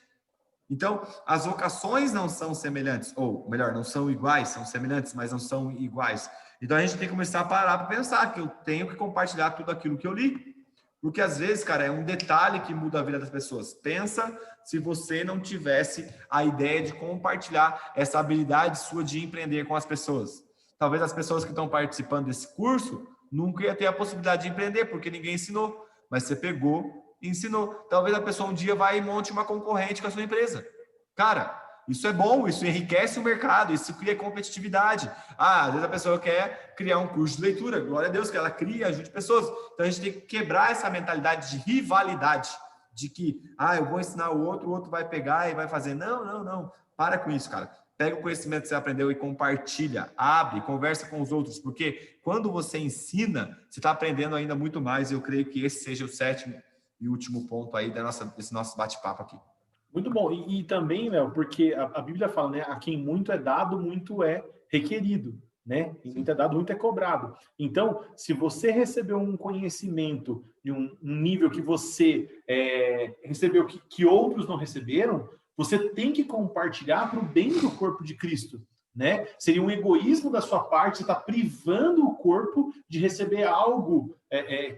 Speaker 2: Então, as vocações não são semelhantes, ou melhor, não são iguais, são semelhantes, mas não são iguais. Então, a gente tem que começar a parar para pensar que eu tenho que compartilhar tudo aquilo que eu li. Porque, às vezes, cara, é um detalhe que muda a vida das pessoas. Pensa se você não tivesse a ideia de compartilhar essa habilidade sua de empreender com as pessoas. Talvez as pessoas que estão participando desse curso nunca ia ter a possibilidade de empreender, porque ninguém ensinou. Mas você pegou e ensinou. Talvez a pessoa um dia vai e monte uma concorrente com a sua empresa. Cara, isso é bom, isso enriquece o mercado, isso cria competitividade. Às vezes a pessoa quer criar um curso de leitura, glória a Deus que ela cria e ajude pessoas. Então a gente tem que quebrar essa mentalidade de rivalidade, de que, eu vou ensinar o outro vai pegar e vai fazer. Não. Para com isso, cara. Pega o conhecimento que você aprendeu e compartilha, abre, conversa com os outros, porque quando você ensina, você está aprendendo ainda muito mais. Eu creio que esse seja o sétimo e último ponto aí desse nosso bate-papo aqui.
Speaker 1: Muito bom. E também, Léo, porque a Bíblia fala, né? A quem muito é dado, muito é requerido, né? E muito é dado, muito é cobrado. Então, se você recebeu um conhecimento de um nível que você recebeu que outros não receberam, você tem que compartilhar para o bem do corpo de Cristo, né? Seria um egoísmo da sua parte, você está privando o corpo de receber algo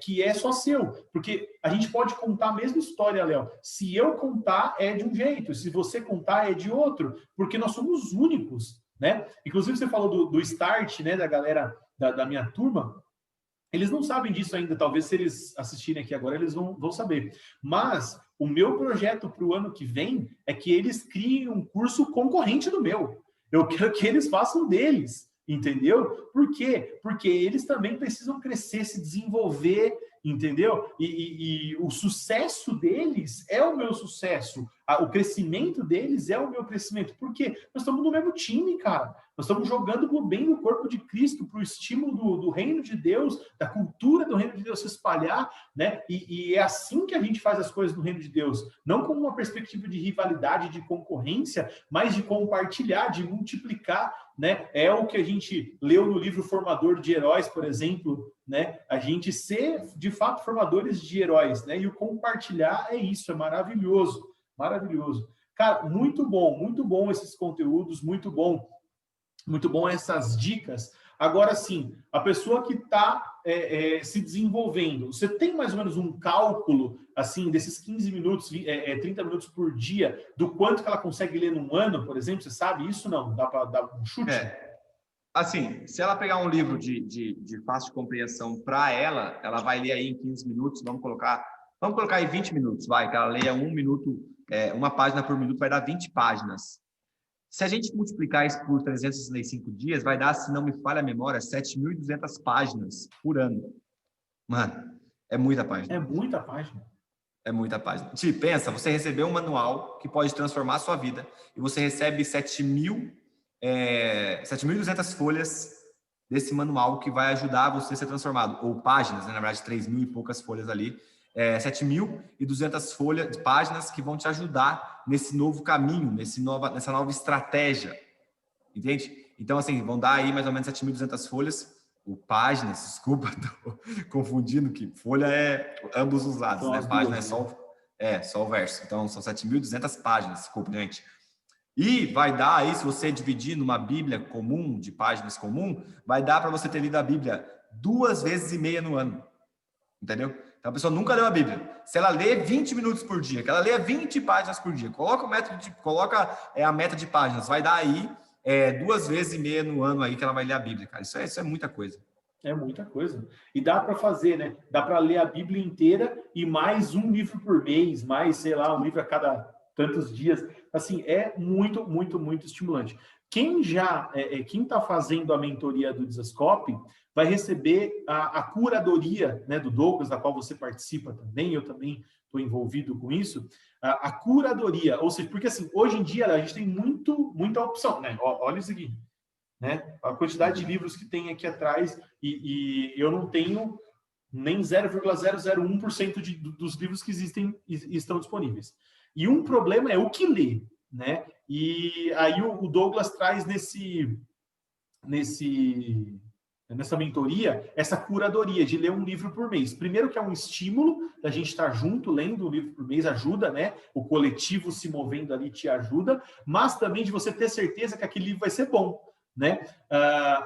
Speaker 1: que é só seu. Porque a gente pode contar a mesma história, Léo. Se eu contar, é de um jeito. Se você contar, é de outro. Porque nós somos únicos, né? Inclusive, você falou do Start, né? Da galera da minha turma. Eles não sabem disso ainda. Talvez, se eles assistirem aqui agora, eles vão saber. Mas o meu projeto para o ano que vem é que eles criem um curso concorrente do meu. Eu quero que eles façam deles, entendeu? Por quê? Porque eles também precisam crescer, se desenvolver, entendeu? E o sucesso deles é o meu sucesso. O crescimento deles é o meu crescimento. Por quê? Nós estamos no mesmo time, cara. Nós estamos jogando pro bem do corpo de Cristo, para o estímulo do reino de Deus, da cultura do reino de Deus se espalhar, né? E é assim que a gente faz as coisas no reino de Deus. Não com uma perspectiva de rivalidade, de concorrência, mas de compartilhar, de multiplicar, né? É o que a gente leu no livro Formador de Heróis, por exemplo, né? A gente ser, de fato, formadores de heróis, né? E o compartilhar é isso, é maravilhoso, maravilhoso. Cara, muito bom esses conteúdos, muito bom essas dicas. Agora sim, a pessoa que está se desenvolvendo, você tem mais ou menos um cálculo, assim, desses 15 minutos, 30 minutos por dia, do quanto que ela consegue ler num ano, por exemplo? Você sabe isso? Não? Dá para dar um chute?
Speaker 2: assim, se ela pegar um livro de fácil compreensão para ela, ela vai ler aí em 15 minutos, vamos colocar aí 20 minutos, vai, que ela leia um minuto, uma página por minuto, vai dar 20 páginas. Se a gente multiplicar isso por 365 dias, vai dar, se não me falha a memória, 7.200 páginas por ano. Mano, é muita página.
Speaker 1: É muita página.
Speaker 2: É muita página. Tipo, pensa, você recebeu um manual que pode transformar a sua vida e você recebe 7.200 folhas desse manual que vai ajudar você a ser transformado. Ou páginas, né? Na verdade, 3.000 e poucas folhas ali. 7.200 páginas que vão te ajudar nesse novo caminho, nessa nova estratégia. Entende? Então, assim, vão dar aí mais ou menos 7.200 folhas, ou páginas, desculpa, tô confundindo, que folha é ambos os lados, né? Página só o verso. Então, são 7.200 páginas, desculpa, gente. E vai dar aí, se você dividir numa Bíblia comum, de páginas comum, vai dar para você ter lido a Bíblia 2,5 vezes no ano. Entendeu? Então, a pessoa nunca leu a Bíblia. Se ela lê 20 minutos por dia, que ela lê 20 páginas por dia, coloca a meta de páginas, vai dar aí 2,5 vezes no ano aí que ela vai ler a Bíblia, cara. Isso é muita coisa.
Speaker 1: É muita coisa. E dá para fazer, né? Dá para ler a Bíblia inteira e mais um livro por mês, mais, sei lá, um livro a cada tantos dias. Assim, é muito, muito, muito estimulante. Quem está fazendo a mentoria do Desascope vai receber a curadoria, né, do Douglas, da qual você participa também, eu também estou envolvido com isso, a curadoria, ou seja, porque assim, hoje em dia a gente tem muita opção, né? Olha isso aqui, né? A quantidade de livros que tem aqui atrás e eu não tenho nem 0,001% dos livros que existem e estão disponíveis. E um problema é o que ler, né? E aí o Douglas traz nessa mentoria essa curadoria de ler um livro por mês. Primeiro que é um estímulo da gente estar junto, lendo um livro por mês, ajuda, né? O coletivo se movendo ali te ajuda, mas também de você ter certeza que aquele livro vai ser bom, né?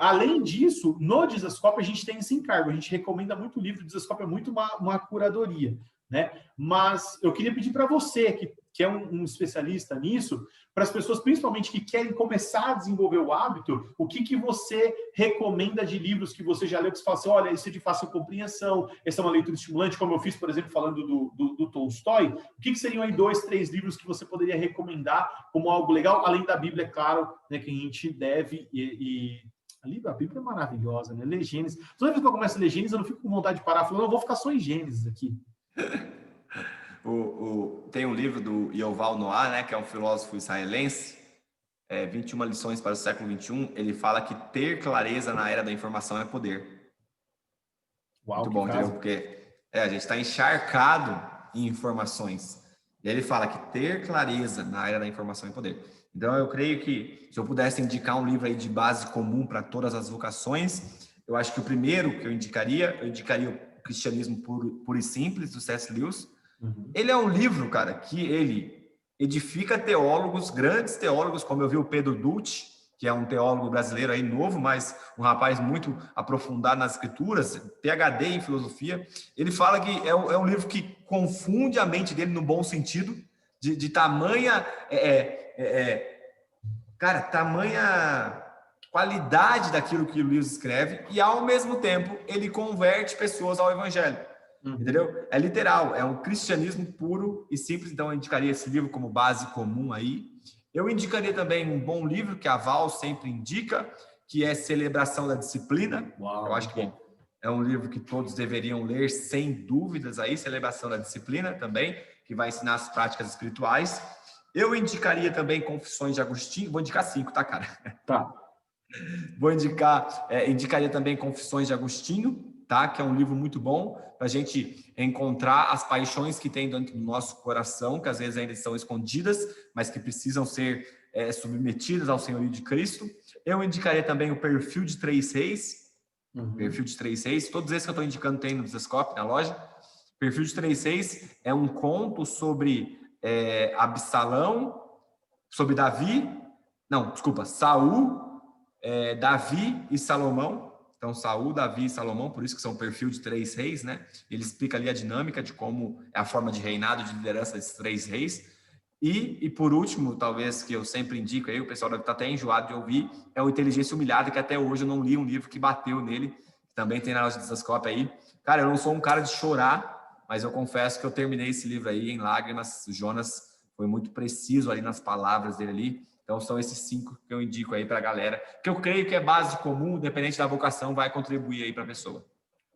Speaker 1: Além disso, no Desascope a gente tem esse encargo, a gente recomenda muito o livro, o Desascope é muito uma curadoria, né? Mas eu queria pedir para você, que é um especialista nisso, para as pessoas, principalmente que querem começar a desenvolver o hábito, o que você recomenda de livros que você já leu, que você fala assim, olha, isso é de fácil compreensão, essa é uma leitura estimulante, como eu fiz, por exemplo, falando do Tolstói, o que seriam aí 2, 3 livros que você poderia recomendar como algo legal, além da Bíblia, é claro, né, que a gente deve a Bíblia é maravilhosa, né? Ler Gênesis. Toda vez que eu começo a ler Gênesis, eu não fico com vontade de parar, falando, eu vou ficar só em Gênesis aqui.
Speaker 2: Tem um livro do Yuval Noah, né, que é um filósofo israelense, 21 lições para o século XXI. Ele fala que ter clareza na era da informação é poder.
Speaker 1: Uau,
Speaker 2: muito bom, entendeu? Porque a gente está encharcado em informações. E ele fala que ter clareza na era da informação é poder. Então, eu creio que se eu pudesse indicar um livro aí de base comum para todas as vocações, eu acho que o primeiro que eu indicaria o Cristianismo Puro e Simples, do C.S. Lewis. Uhum. Ele é um livro, cara, que ele edifica teólogos, grandes teólogos, como eu vi o Pedro Dutti, que é um teólogo brasileiro aí novo, mas um rapaz muito aprofundado nas escrituras, PhD em filosofia. Ele fala que é um livro que confunde a mente dele no bom sentido, de tamanha... tamanha qualidade daquilo que o Lewis escreve, e ao mesmo tempo ele converte pessoas ao evangelho. Entendeu? É literal, é um cristianismo puro e simples. Então eu indicaria esse livro como base comum aí. Eu indicaria também um bom livro que a Val sempre indica, que é Celebração da Disciplina. Uau, eu acho que é um livro que todos deveriam ler sem dúvidas aí, Celebração da Disciplina também, que vai ensinar as práticas espirituais. Eu indicaria também Confissões de Agostinho. Vou indicar 5, tá, cara?
Speaker 1: Tá.
Speaker 2: Indicaria também Confissões de Agostinho, tá? Que é um livro muito bom para a gente encontrar as paixões que tem dentro do nosso coração, que às vezes ainda estão escondidas, mas que precisam ser submetidas ao senhorio de Cristo. Eu indicaria também o Perfil de 3 Reis. Perfil de 3 Reis. Todos esses que eu estou indicando tem no Desascope, na loja. Perfil de 3 Reis é um conto sobre Absalão, sobre Saul, Davi e Salomão. Então, Saul, Davi e Salomão, por isso que são perfil de 3 reis, né? Ele explica ali a dinâmica de como é a forma de reinado, de liderança desses 3 reis. E por último, talvez que eu sempre indico aí, o pessoal deve estar até enjoado de ouvir, é o Inteligência Humilhada, que até hoje eu não li um livro que bateu nele, também tem na loja de Desascope aí. Cara, eu não sou um cara de chorar, mas eu confesso que eu terminei esse livro aí em lágrimas. O Jonas foi muito preciso ali nas palavras dele ali. Então são esses 5 que eu indico aí para a galera, que eu creio que é base comum, independente da vocação, vai contribuir aí para a pessoa.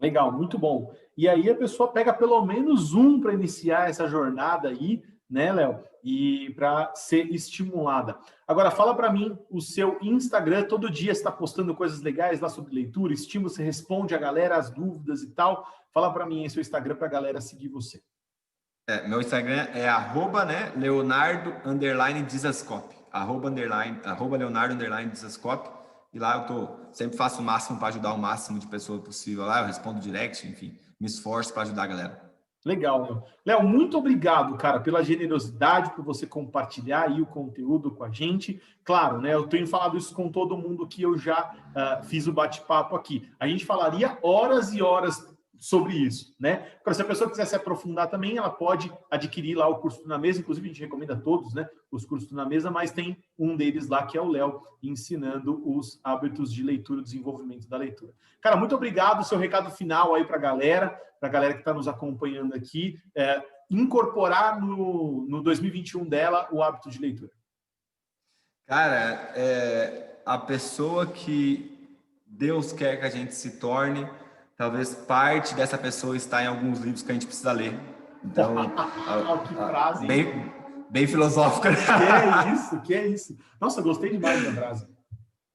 Speaker 1: Legal, muito bom. E aí a pessoa pega pelo menos um para iniciar essa jornada aí, né, Léo? E para ser estimulada. Agora, fala para mim o seu Instagram. Todo dia você está postando coisas legais lá sobre leitura, estímulo, você responde a galera, as dúvidas e tal. Fala para mim aí seu Instagram para a galera seguir você.
Speaker 2: Meu Instagram é @, Leonardo_Desascope. @Leonardo_Desascope. E lá sempre faço o máximo para ajudar o máximo de pessoas possível lá. Eu respondo direct, enfim, me esforço para ajudar a galera.
Speaker 1: Legal, Léo. Léo, muito obrigado, cara, pela generosidade, por você compartilhar aí o conteúdo com a gente. Claro, né, eu tenho falado isso com todo mundo que eu já fiz o bate-papo aqui. A gente falaria horas e horas sobre isso, né? Para se a pessoa quiser se aprofundar também, ela pode adquirir lá o curso Na Mesa. Inclusive, a gente recomenda a todos, né, os cursos Na Mesa, mas tem um deles lá que é o Léo, ensinando os hábitos de leitura, o desenvolvimento da leitura. Cara, muito obrigado. Seu recado final aí para a galera que está nos acompanhando aqui, incorporar no 2021 dela o hábito de leitura.
Speaker 2: Cara, a pessoa que Deus quer que a gente se torne, talvez parte dessa pessoa está em alguns livros que a gente precisa ler. Então,
Speaker 1: que frase,
Speaker 2: bem filosófica.
Speaker 1: Que é isso. Nossa, gostei demais da frase.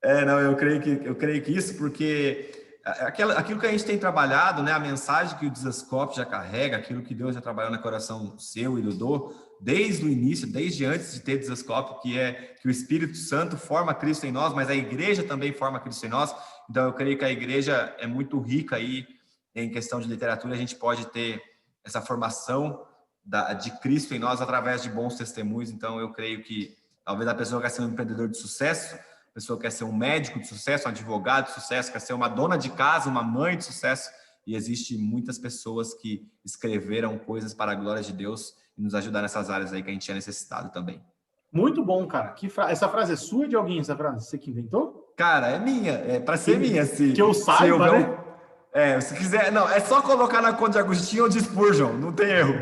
Speaker 2: Eu creio que isso, porque aquilo que a gente tem trabalhado, né, a mensagem que o Desascope já carrega, aquilo que Deus já trabalhou no coração seu e do Dô, desde o início, desde antes de ter Desascope, que é que o Espírito Santo forma Cristo em nós, mas a igreja também forma Cristo em nós. Então, eu creio que a igreja é muito rica aí em questão de literatura. A gente pode ter essa formação de Cristo em nós através de bons testemunhos. Então, eu creio que talvez a pessoa quer ser um empreendedor de sucesso, a pessoa quer ser um médico de sucesso, um advogado de sucesso, quer ser uma dona de casa, uma mãe de sucesso. E existe muitas pessoas que escreveram coisas para a glória de Deus e nos ajudar nessas áreas aí que a gente tinha necessitado também.
Speaker 1: Muito bom, cara. Essa frase é sua ou de alguém? Essa frase? Você que inventou?
Speaker 2: Cara, é minha. É para ser minha.
Speaker 1: Que eu saiba, né?
Speaker 2: Se quiser... Não, é só colocar na conta de Agostinho ou de Spurgeon. Não tem erro.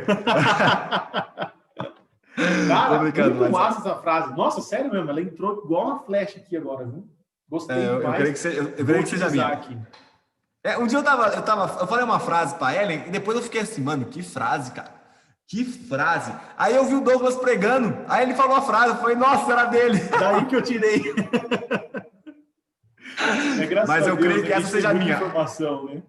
Speaker 1: Cara, muito massa essa frase. Nossa, sério mesmo. Ela entrou igual uma flecha aqui agora, viu? Gostei demais.
Speaker 2: Eu creio que seja minha. Aqui. Um dia eu falei uma frase para Ellen e depois eu fiquei assim, mano, que frase, cara. Que frase. Aí eu vi o Douglas pregando, aí ele falou a frase, eu falei, nossa, era dele.
Speaker 1: Daí que eu tirei.
Speaker 2: Mas eu creio que essa seja a minha.
Speaker 1: Informação, né?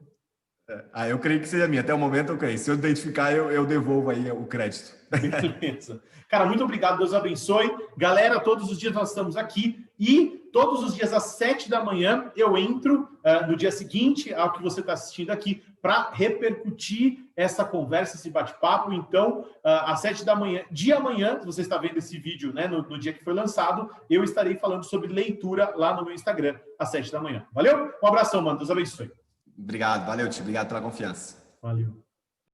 Speaker 2: Eu creio que seja minha. Até o momento eu creio. Se eu identificar, eu devolvo aí o crédito.
Speaker 1: Beleza. Cara, muito obrigado. Deus abençoe. Galera, todos os dias nós estamos aqui e todos os dias às 7 da manhã eu entro no dia seguinte ao que você está assistindo aqui para repercutir essa conversa, esse bate-papo. Então, às 7 da manhã, de amanhã, se você está vendo esse vídeo, né, no dia que foi lançado, eu estarei falando sobre leitura lá no meu Instagram, às 7 da manhã. Valeu? Um abração, mano. Deus abençoe.
Speaker 2: Obrigado. Valeu, tio. Obrigado pela confiança.
Speaker 1: Valeu.